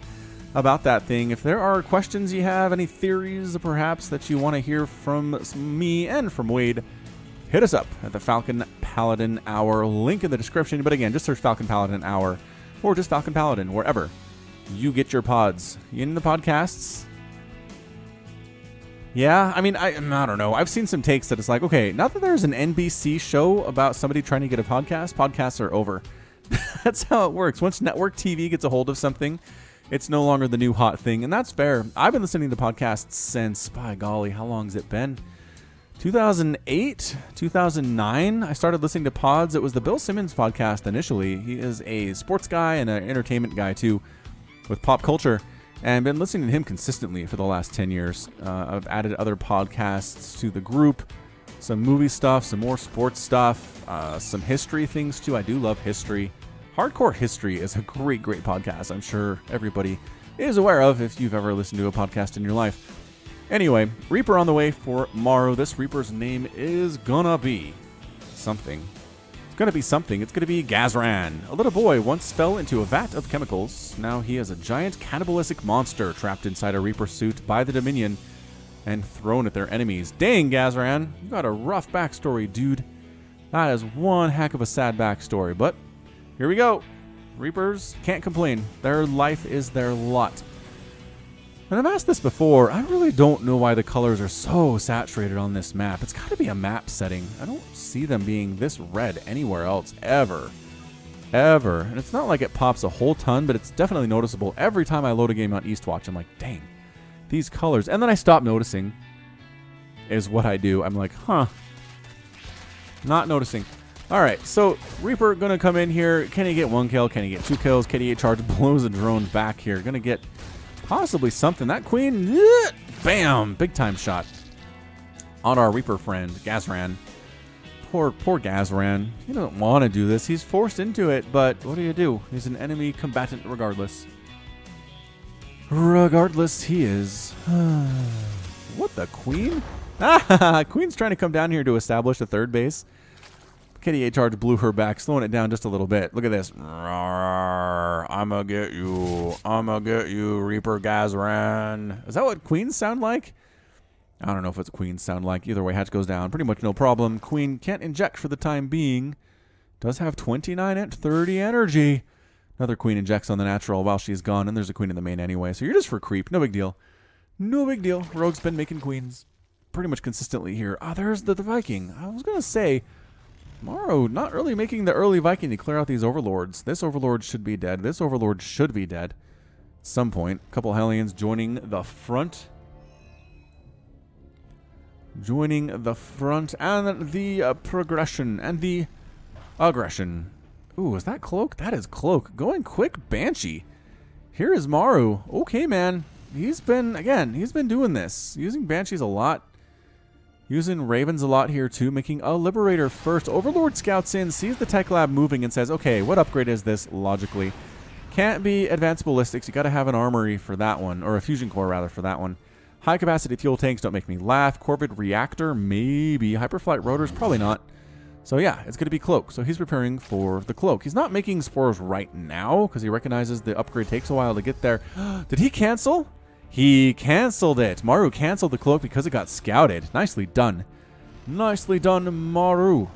about that thing. If there are questions you have, any theories perhaps that you want to hear from me and from Wade, hit us up at the Falcon Paladin Hour. Link in the description. But again, just search Falcon Paladin Hour or just Falcon Paladin, wherever you get your pods. In the podcasts... Yeah, I mean, I don't know. I've seen some takes that it's like, okay, now that there's an NBC show about somebody trying to get a podcast, podcasts are over. That's how it works. Once network TV gets a hold of something, it's no longer the new hot thing, and that's fair. I've been listening to podcasts since, by golly, how long has it been? 2008, 2009, I started listening to pods. It was the Bill Simmons podcast initially. He is a sports guy and an entertainment guy, too, with pop culture. And been listening to him consistently for the last 10 years. I've added other podcasts to the group, some movie stuff, some more sports stuff, some history things too. I do love history. Hardcore History is a great, great podcast. I'm sure everybody is aware of if you've ever listened to a podcast in your life. Anyway, Reaper on the way for Maru. This Reaper's name is gonna be something. Going to be something. It's going to be Gazran. A little boy once fell into a vat of chemicals. Now he is a giant cannibalistic monster trapped inside a Reaper suit by the Dominion and thrown at their enemies. Dang, Gazran, you got a rough backstory, dude. That is one heck of a sad backstory, but here we go. Reapers can't complain. Their life is their lot. And I've asked this before, I really don't know why the colors are so saturated on this map. It's got to be a map setting. I don't see them being this red anywhere else, ever. Ever. And it's not like it pops a whole ton, but it's definitely noticeable. Every time I load a game on Eastwatch, I'm like, dang, these colors. And then I stop noticing is what I do. I'm like, huh. Not noticing. All right, so Reaper going to come in here. Can he get 1 kill? Can he get 2 kills? Can he get charged? Blows the drone back here. Going to get... possibly something. That Queen, bam, big time shot on our Reaper friend, Gazran. Poor Gazran. He doesn't want to do this. He's forced into it, but what do you do? He's an enemy combatant regardless. Regardless, he is. What the Queen? Queen's trying to come down here to establish a third base. KDA charge blew her back, slowing it down just a little bit. Look at this. I'ma get you. I'ma get you, Reaper Gazran. Is that what queens sound like? I don't know if it's queens sound like. Either way, hatch goes down. Pretty much no problem. Queen can't inject for the time being. Does have 29 and 30 energy. Another queen injects on the natural while she's gone, and there's a queen in the main anyway. So you're just for creep. No big deal. No big deal. Rogue's been making queens pretty much consistently here. Ah, there's the Viking. I was going to say, Maru not really making the early Viking to clear out these overlords. This overlord should be dead. This overlord should be dead at some point. A couple Hellions joining the front. Joining the front and the progression and the aggression. Ooh, is that Cloak? That is Cloak. Going quick, Banshee. Here is Maru. Okay, man. He's been doing this. Using Banshees a lot. Using Ravens a lot here, too. Making a Liberator first. Overlord scouts in, sees the tech lab moving, and says, okay, what upgrade is this, logically? Can't be Advanced Ballistics. You got to have an Armory for that one. Or a Fusion Core, rather, for that one. High-capacity fuel tanks don't make me laugh. Corvid Reactor, maybe. Hyperflight Rotors, probably not. So yeah, it's going to be Cloak. So he's preparing for the Cloak. He's not making Spores right now because he recognizes the upgrade takes a while to get there. Did he cancel? He canceled it. Maru canceled the Cloak because it got scouted. Nicely done. Nicely done, Maru.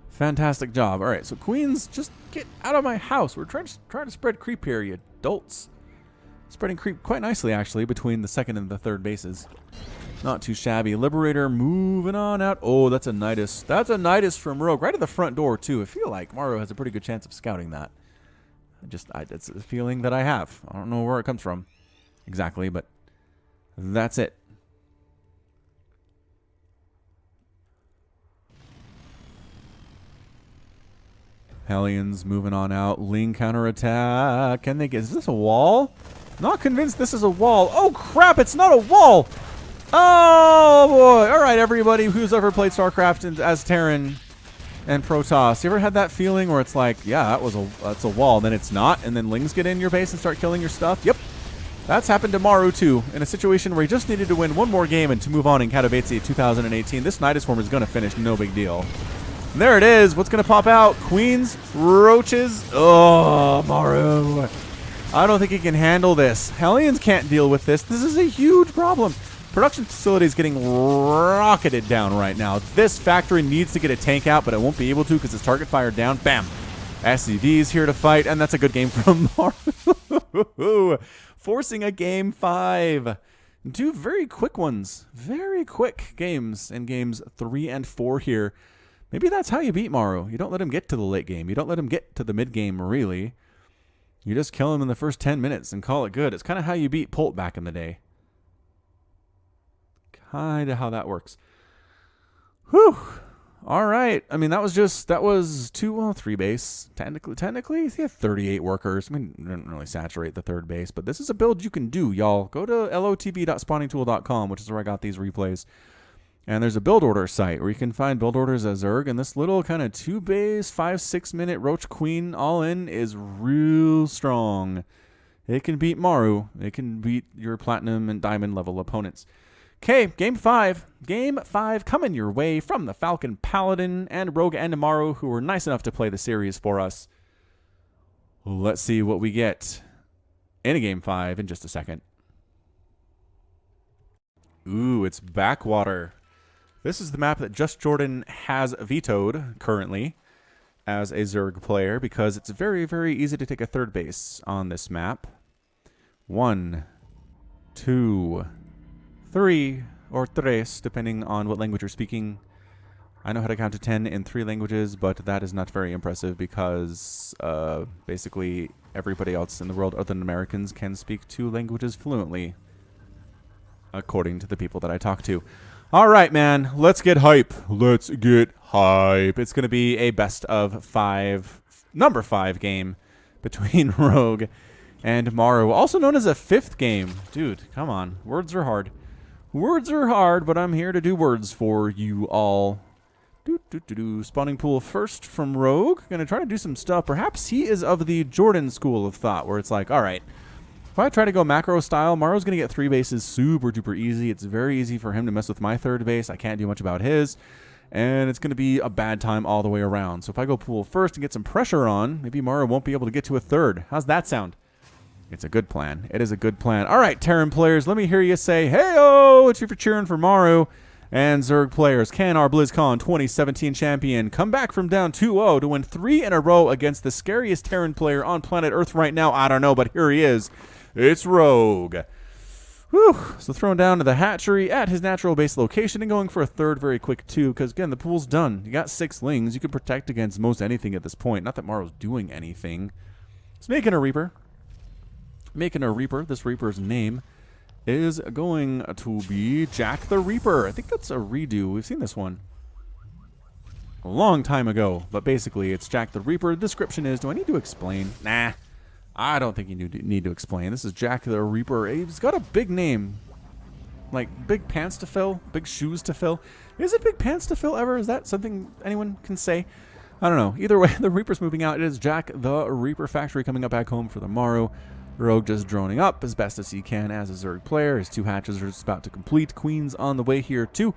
Fantastic job. All right, so queens, just get out of my house. We're trying to spread creep here, you adults. Spreading creep quite nicely, actually, between the second and the third bases. Not too shabby. Liberator moving on out. Oh, that's a Nidus. That's a Nidus from Rogue. Right at the front door, too. I feel like Maru has a pretty good chance of scouting that. It's a feeling that I have. I don't know where it comes from exactly, but that's it. Hellions moving on out. Ling counterattack. Can they get... Is this a wall? Not convinced this is a wall. Oh, crap. It's not a wall. Oh, boy. All right, everybody who's ever played StarCraft as Terran and Protoss. You ever had that feeling where it's like, yeah, that's a wall, then it's not, and then Lings get in your base and start killing your stuff? Yep. That's happened to Maru, too, in a situation where he just needed to win one more game and to move on in Katowice 2018. This Nidus Swarm is going to finish, no big deal. And there it is. What's going to pop out? Queens, roaches. Oh, Maru. I don't think he can handle this. Hellions can't deal with this. This is a huge problem. Production facility is getting rocketed down right now. This factory needs to get a tank out, but it won't be able to because its target fired down. Bam. SCV is here to fight, and that's a good game from Maru. Forcing a game 5. Two very quick ones. Very quick games in games 3 and 4 here. Maybe that's how you beat Maru. You don't let him get to the late game. You don't let him get to the mid game, really. You just kill him in the first 10 minutes and call it good. It's kind of how you beat Polt back in the day. Kind of how that works. Whew. All right. I mean, that was 3 base. Technically, he had 38 workers. I mean, didn't really saturate the third base, but this is a build you can do, y'all. Go to lotv.spawningtool.com, which is where I got these replays. And there's a build order site where you can find build orders as Zerg, and this little kind of 2 base, 5-6 minute Roach Queen all in is real strong. It can beat Maru. It can beat your platinum and diamond level opponents. Okay, game 5. Game 5 coming your way from the Falcon Paladin and Rogue and Maru, who were nice enough to play the series for us. Let's see what we get in a game 5 in just a second. Ooh, it's Backwater. This is the map that Just Jordan has vetoed currently as a Zerg player because it's very, very easy to take a third base on this map. 1, 2, 3, or tres, depending on what language you're speaking. I know how to count to 10 in 3 languages, but that is not very impressive because basically everybody else in the world other than Americans can speak 2 languages fluently, according to the people that I talk to. All right, man, let's get hype. Let's get hype. It's going to be a best of 5, number 5 game between Rogue and Maru, also known as a 5th game. Dude, come on. Words are hard. Words are hard, but I'm here to do words for you all. Spawning pool first from Rogue. Going to try to do some stuff. Perhaps he is of the Jordan school of thought, where it's like, all right, if I try to go macro style, Maru's going to get 3 bases super duper easy. It's very easy for him to mess with my third base. I can't do much about his. and it's going to be a bad time all the way around. So if I go pool first and get some pressure on, maybe Maru won't be able to get to a third. How's that sound? It's a good plan. It is a good plan. All right, Terran players, let me hear you say, hey-oh, it's you for cheering for Maru. And Zerg players, can our BlizzCon 2017 champion come back from down 2-0 to win 3 in a row against the scariest Terran player on planet Earth right now? I don't know, but here he is. It's Rogue. Whew. So throwing down to the hatchery at his natural base location and going for a third very quick too, because again, the pool's done. You got 6 lings. You can protect against most anything at this point. Not that Maru's doing anything. He's making a Reaper. Making a Reaper. This Reaper's name is going to be Jack the Reaper. I think that's a redo. We've seen this one a long time ago, but basically it's Jack the Reaper. The description is, do I need to explain? Nah, I don't think you need to explain. This is Jack the Reaper. He's got a big name, like big pants to fill, big shoes to fill. Is it big pants to fill ever? Is that something anyone can say? I don't know. Either way, the Reaper's moving out. It is Jack the Reaper factory coming up back home for the Maru. Rogue just droning up as best as he can as a Zerg player. His 2 hatches are just about to complete. Queens on the way here too.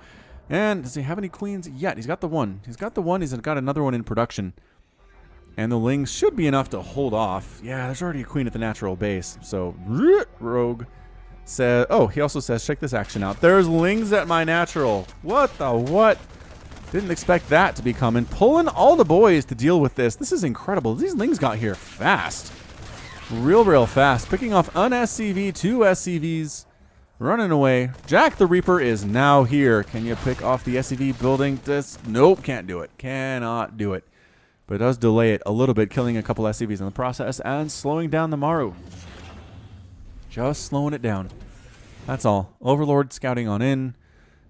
And does he have any queens yet? He's got the one. He's got the one. He's got another one in production. And the lings should be enough to hold off. Yeah, there's already a queen at the natural base. So Rogue says, oh, he also says, check this action out. There's lings at my natural. What the what? Didn't expect that to be coming. Pulling all the boys to deal with this. This is incredible. These lings got here fast. Real fast. Picking off an SCV, 2 SCVs, running away. Jack the Reaper is now here. Can you pick off the SCV building? Nope, can't do it. Cannot do it. But it does delay it a little bit, killing a couple SCVs in the process and slowing down the Maru. Just slowing it down. That's all. Overlord scouting on in.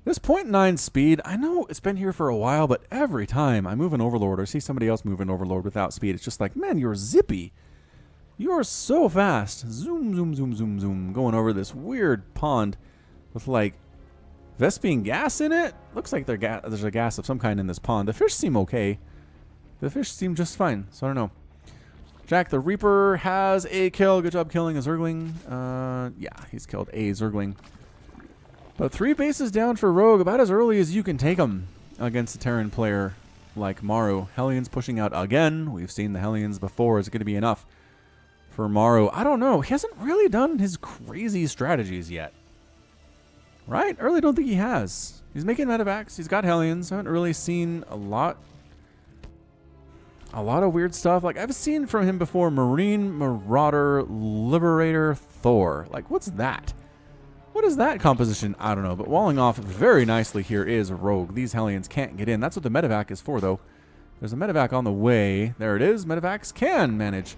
This 0.9 speed, I know it's been here for a while, but every time I move an Overlord or see somebody else move an Overlord without speed, it's just like, man, you're zippy. You are so fast. Zoom, zoom, zoom, zoom, zoom. Going over this weird pond with like Vespine gas in it. Looks like there's a gas of some kind in this pond. The fish seem okay. The fish seem just fine. So I don't know. Jack the Reaper has a kill. Good job killing a Zergling. Yeah, he's killed a Zergling. But 3 bases down for Rogue. About as early as you can take them against a Terran player like Maru. Hellions pushing out again. We've seen the Hellions before. Is it going to be enough for Maru? I don't know. He hasn't really done his crazy strategies yet. Right? I really don't think he has. He's making medevacs. He's got Hellions. I haven't really seen a lot of weird stuff. Like, I've seen from him before Marine, Marauder, Liberator, Thor. Like, what's that? What is that composition? I don't know. But walling off very nicely here is Rogue. These Hellions can't get in. That's what the medevac is for, though. There's a medevac on the way. There it is. Medevacs can manage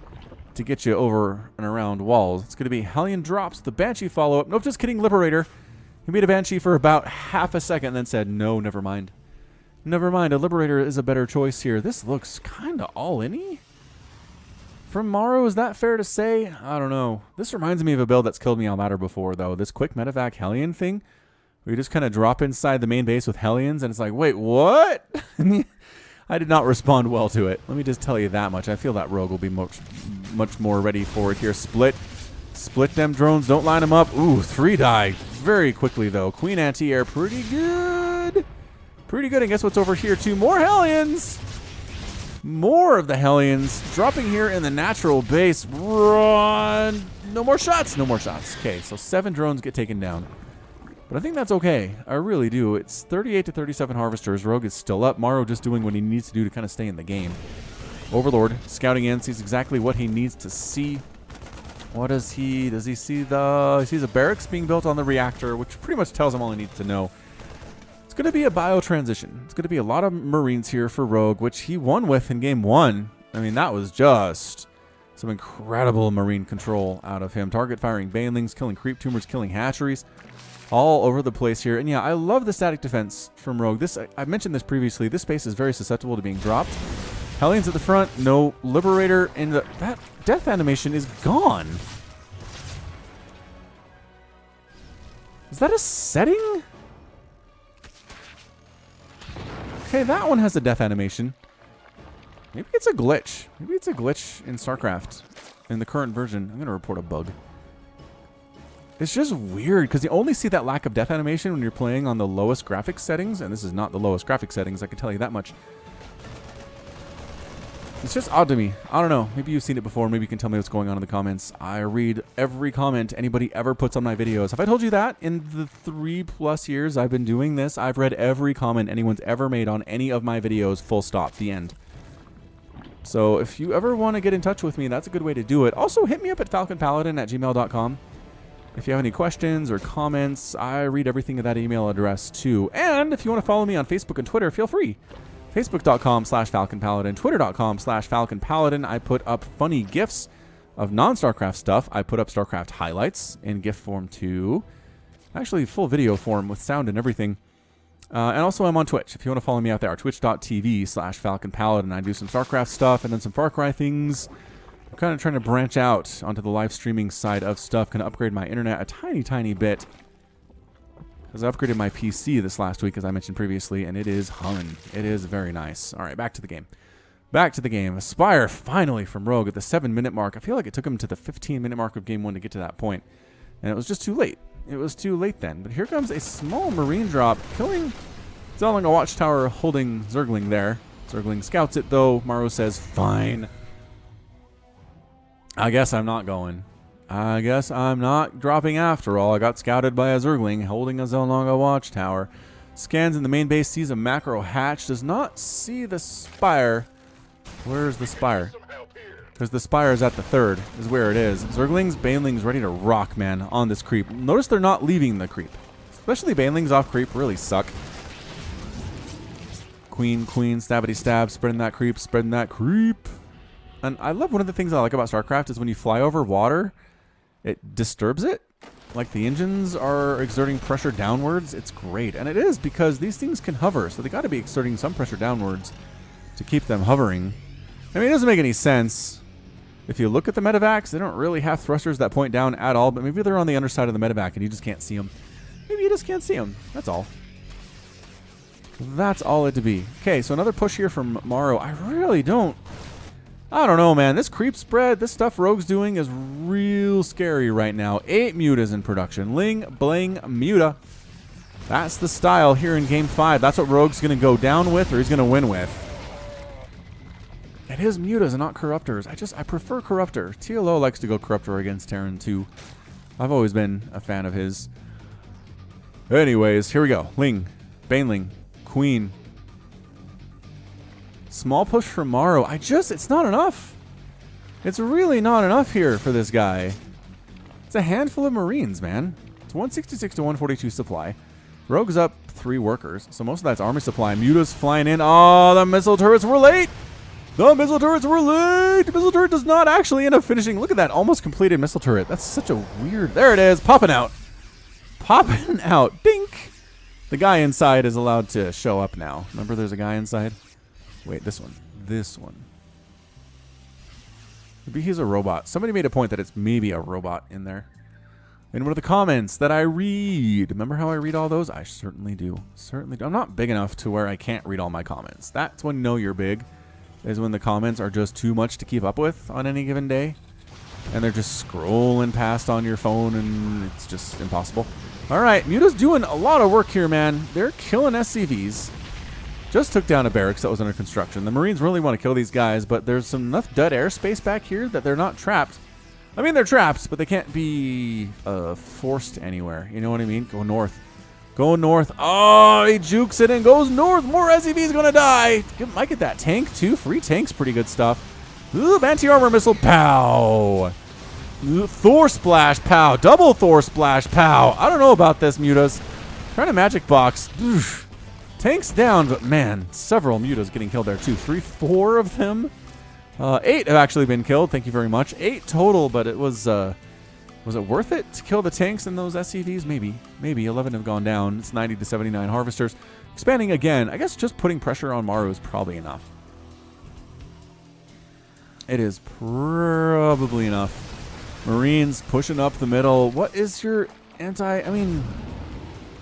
to get you over and around walls. It's going to be Hellion drops, the Banshee follow-up. Nope, just kidding, Liberator. He made a Banshee for about half a second and then said, no, never mind. Never mind, a Liberator is a better choice here. This looks kind of all-in-y from Maru. Is that fair to say? I don't know. This reminds me of a build that's killed me on ladder before, though. This quick medevac Hellion thing, where you just kind of drop inside the main base with Hellions, and it's like, wait, what? I did not respond well to it. Let me just tell you that much. I feel that Rogue will be much more ready for it here. Split them drones. Don't line them up. Ooh, 3 die very quickly, though. Queen anti-air, pretty good. Pretty good. And guess what's over here, too? More Hellions. More of the Hellions dropping here in the natural base. Run. No more shots. No more shots. Okay, so 7 drones get taken down. But I think that's okay. I really do. It's 38 to 37 harvesters. Rogue is still up. Maru just doing what he needs to do to kind of stay in the game. Overlord scouting in, sees exactly what he needs to see. What does he see? He sees a barracks being built on the reactor, which pretty much tells him all he needs to know. It's going to be a bio transition. It's going to be a lot of Marines here for Rogue, which he won with in game 1. I mean, that was just some incredible Marine control out of him. Target firing banelings, killing creep tumors, killing hatcheries. All over the place here. And yeah, I love the static defense from Rogue. I mentioned this previously. This space is very susceptible to being dropped. Hellions at the front. No Liberator. And that death animation is gone. Is that a setting? Okay, that one has a death animation. Maybe it's a glitch. Maybe it's a glitch in StarCraft in the current version. I'm going to report a bug. It's just weird because you only see that lack of death animation when you're playing on the lowest graphics settings, and this is not the lowest graphics settings, I can tell you that much. It's just odd to me. I don't know. Maybe you've seen it before. Maybe you can tell me what's going on in the comments. I read every comment anybody ever puts on my videos. Have I told you that? In the 3+ years I've been doing this, I've read every comment anyone's ever made on any of my videos, full stop, the end. So if you ever want to get in touch with me, that's a good way to do it. Also, hit me up at falconpaladin@gmail.com. If you have any questions or comments, I read everything at that email address too. And if you want to follow me on Facebook and Twitter, feel free. Facebook.com/FalconPaladin, Twitter.com/FalconPaladin. I put up funny GIFs of non-StarCraft stuff. I put up StarCraft highlights in GIF form too. Actually, full video form with sound and everything. And also I'm on Twitch, if you want to follow me out there. Twitch.tv/FalconPaladin. I do some StarCraft stuff and then some Far Cry things. I'm kind of trying to branch out onto the live streaming side of stuff. Going to upgrade my internet a tiny bit. Because I upgraded my PC this last week, as I mentioned previously, and it is humming. It is very nice. All right, back to the game. Back to the game. Aspire finally from Rogue at the 7-minute mark. I feel like it took him to the 15-minute mark of game 1 to get to that point. And it was just too late. It was too late then. But here comes a small Marine drop, killing Zelling a watchtower, holding Zergling there. Zergling scouts it, though. Maru says, fine. I guess I'm not going. I guess I'm not dropping after all. I got scouted by a Zergling holding a Zelnanga watchtower. Scans in the main base, sees a macro hatch, does not see the spire. Where's the spire? Because the spire is at the 3rd, is where it is. Zerglings, Banelings ready to rock, man, on this creep. Notice they're not leaving the creep. Especially Banelings off creep really suck. Queen, stabbity stab, spreading that creep, And I love one of the things I like about StarCraft is when you fly over water, it disturbs it. Like the engines are exerting pressure downwards. It's great. And it is because these things can hover. So they got to be exerting some pressure downwards to keep them hovering. I mean, it doesn't make any sense. If you look at the medevacs, they don't really have thrusters that point down at all. But maybe they're on the underside of the medevac and you just can't see them. Maybe you just can't see them. That's all. That's all it to be. Okay, so another push here from Maru. I don't know, man. This creep spread, this stuff Rogue's doing is real scary right now. 8 mutas in production. Ling, bling, muta. That's the style here in Game 5. That's what Rogue's going to go down with or he's going to win with. It is mutas and not corruptors. I prefer corruptor. TLO likes to go corruptor against Terran too. I've always been a fan of his. Anyways, here we go. Ling, Baneling, Queen. Small push from Maru. It's not enough. It's really not enough here for this guy. It's a handful of Marines, man. It's 166 to 142 supply. Rogue's up 3 workers, so most of that's army supply. Muta's flying in. Oh, the missile turrets were late. The missile turrets were late. The missile turret does not actually end up finishing. Look at that almost completed missile turret. That's such a weird... There it is. Popping out. Popping out. Dink. The guy inside is allowed to show up now. Remember there's a guy inside? Wait, this one. This one. Maybe he's a robot. Somebody made a point that it's maybe a robot in there. In one of the comments that I read. Remember how I read all those? I certainly do. Certainly do. I'm not big enough to where I can't read all my comments. That's when you know you're big. Is when the comments are just too much to keep up with on any given day. And they're just scrolling past on your phone and it's just impossible. Alright, Muta's doing a lot of work here, man. They're killing SCVs. Just took down a barracks that was under construction. The Marines really want to kill these guys, but there's enough dead airspace back here that they're not trapped. I mean, they're trapped, but they can't be forced anywhere. You know what I mean? Go north. Go north. Oh, he jukes it and goes north. More SCVs going to die. Might get that tank, too. Free tank's pretty good stuff. Ooh, anti-armor missile. Pow. Ooh, Thor splash. Pow. Double Thor splash. Pow. I don't know about this, Mutas. Trying to magic box. Oof. Tanks down, but man, several mutas getting killed there too. 4 of them. 8 have actually been killed. Thank you very much. 8 total, but it was it worth it to kill the tanks and those SCVs? Maybe. Maybe 11 have gone down. It's 90 to 79 harvesters. Expanding again. I guess just putting pressure on Maru is probably enough. It is probably enough. Marines pushing up the middle. What is your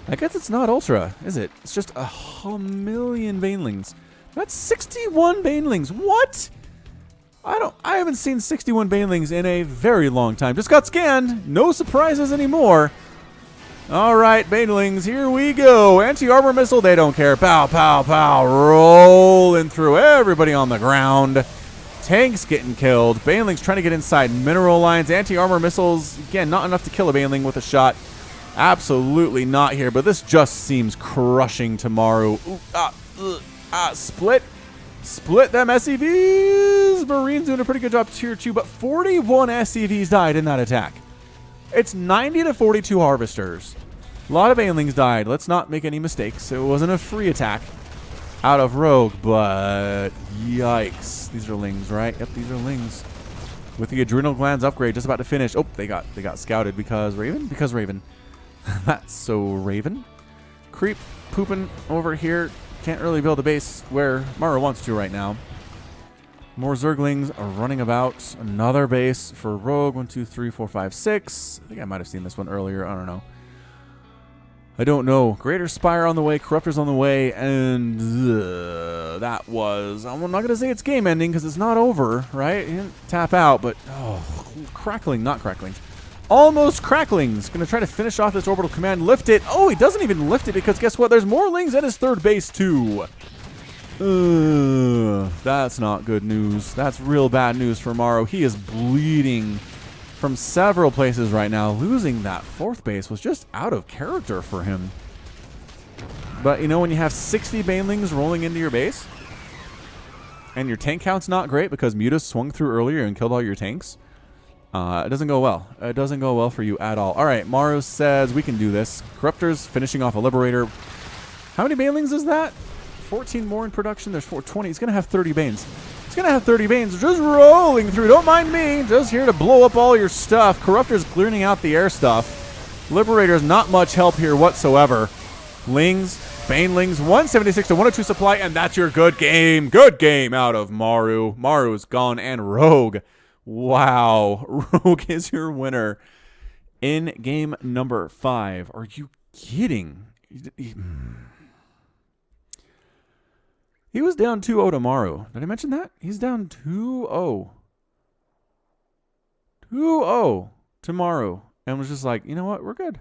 I guess it's not Ultra, is it? It's just a million Banelings. That's 61 Banelings. What? I haven't seen 61 banelings in a very long time. Just got scanned. No surprises anymore. All right, banelings, here we go. Anti-armor missile, they don't care. Pow, pow, pow. Rolling through everybody on the ground. Tanks getting killed. Banelings trying to get inside mineral lines. Anti-armor missiles, again, not enough to kill a baneling with a shot. Absolutely not here, but this just seems crushing to Maru. Ooh, split. Split them SCVs. Marines doing a pretty good job tier 2, but 41 SCVs died in that attack. It's 90 to 42 harvesters. A lot of banelings died. Let's not make any mistakes. It wasn't a free attack out of Rogue, but yikes. These are lings, right? Yep, these are lings. With the adrenal glands upgrade just about to finish. Oh, they got scouted because Raven? Because Raven. That's so Raven. Creep pooping over here. Can't really build a base where Maru wants to right now. More Zerglings are running about. Another base for Rogue. 1, 2, 3, 4, 5, 6. I think I might have seen this one earlier. I don't know. I don't know. Greater Spire on the way. Corruptors on the way. And that was... I'm not going to say it's game ending because it's not over, right? He didn't tap out, but... Oh, crackling. Not crackling. Almost cracklings. Going to try to finish off this orbital command. Lift it. Oh, he doesn't even lift it because guess what? There's more lings at his third base too. That's not good news. That's real bad news for Maru. He is bleeding from several places right now. Losing that fourth base was just out of character for him. But you know, when you have 60 banelings rolling into your base and your tank count's not great because Mutas swung through earlier and killed all your tanks, it doesn't go well. It doesn't go well for you at all. All right, Maru says we can do this. Corruptors finishing off a Liberator. How many banelings is that? 14 more in production. There's 420. He's going to have 30 banes. He's going to have 30 banes just rolling through. Don't mind me. Just here to blow up all your stuff. Corruptors clearing out the air stuff. Liberator's not much help here whatsoever. Lings, banelings, 176 to 102 supply, and that's your good game. Good game out of Maru. Maru's gone, and Rogue. Wow. Rogue is your winner in game number 5. Are you kidding? He was down 2-0 to Maru. Did I mention that? He's down 2-0. 2-0 to Maru. And was just like, you know what? We're good.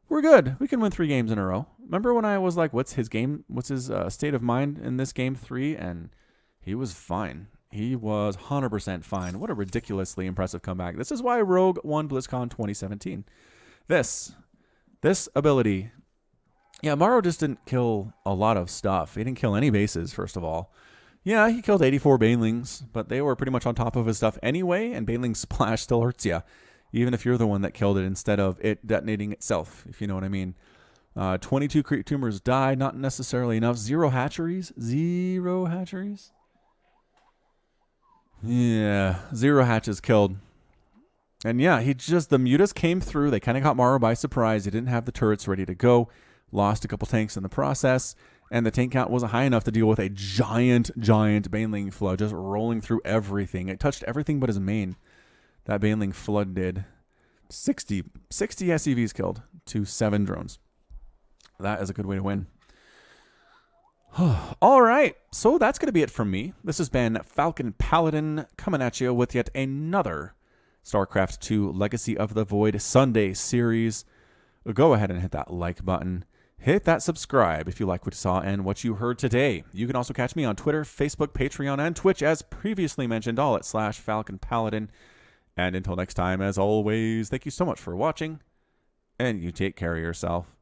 We're good. We can win 3 games in a row. Remember when I was like, what's his game? What's his state of mind in this game 3? And he was fine. He was 100% fine. What a ridiculously impressive comeback. This is why Rogue won BlizzCon 2017. This ability... Yeah, Maru just didn't kill a lot of stuff. He didn't kill any bases, first of all. Yeah, he killed 84 banelings, but they were pretty much on top of his stuff anyway, and baneling splash still hurts you, even if you're the one that killed it instead of it detonating itself, if you know what I mean. 22 creep tumors died, not necessarily enough. 0 hatcheries? 0 hatcheries? Yeah, 0 hatches killed. And yeah, the Mutas came through. They kind of caught Maru by surprise. He didn't have the turrets ready to go. Lost a couple tanks in the process, and the tank count wasn't high enough to deal with a giant baneling flood just rolling through everything. It touched everything but his main. That baneling flood did 60 SCVs killed to 7 drones. That is a good way to win. All right, so that's going to be it from me. This has been Falcon Paladin coming at you with yet another StarCraft 2 Legacy of the Void Sunday series. Go ahead and hit that like button. Hit that subscribe if you like what you saw and what you heard today. You can also catch me on Twitter, Facebook, Patreon, and Twitch, as previously mentioned, all at /Falcon Paladin. And until next time, as always, thank you so much for watching, and you take care of yourself.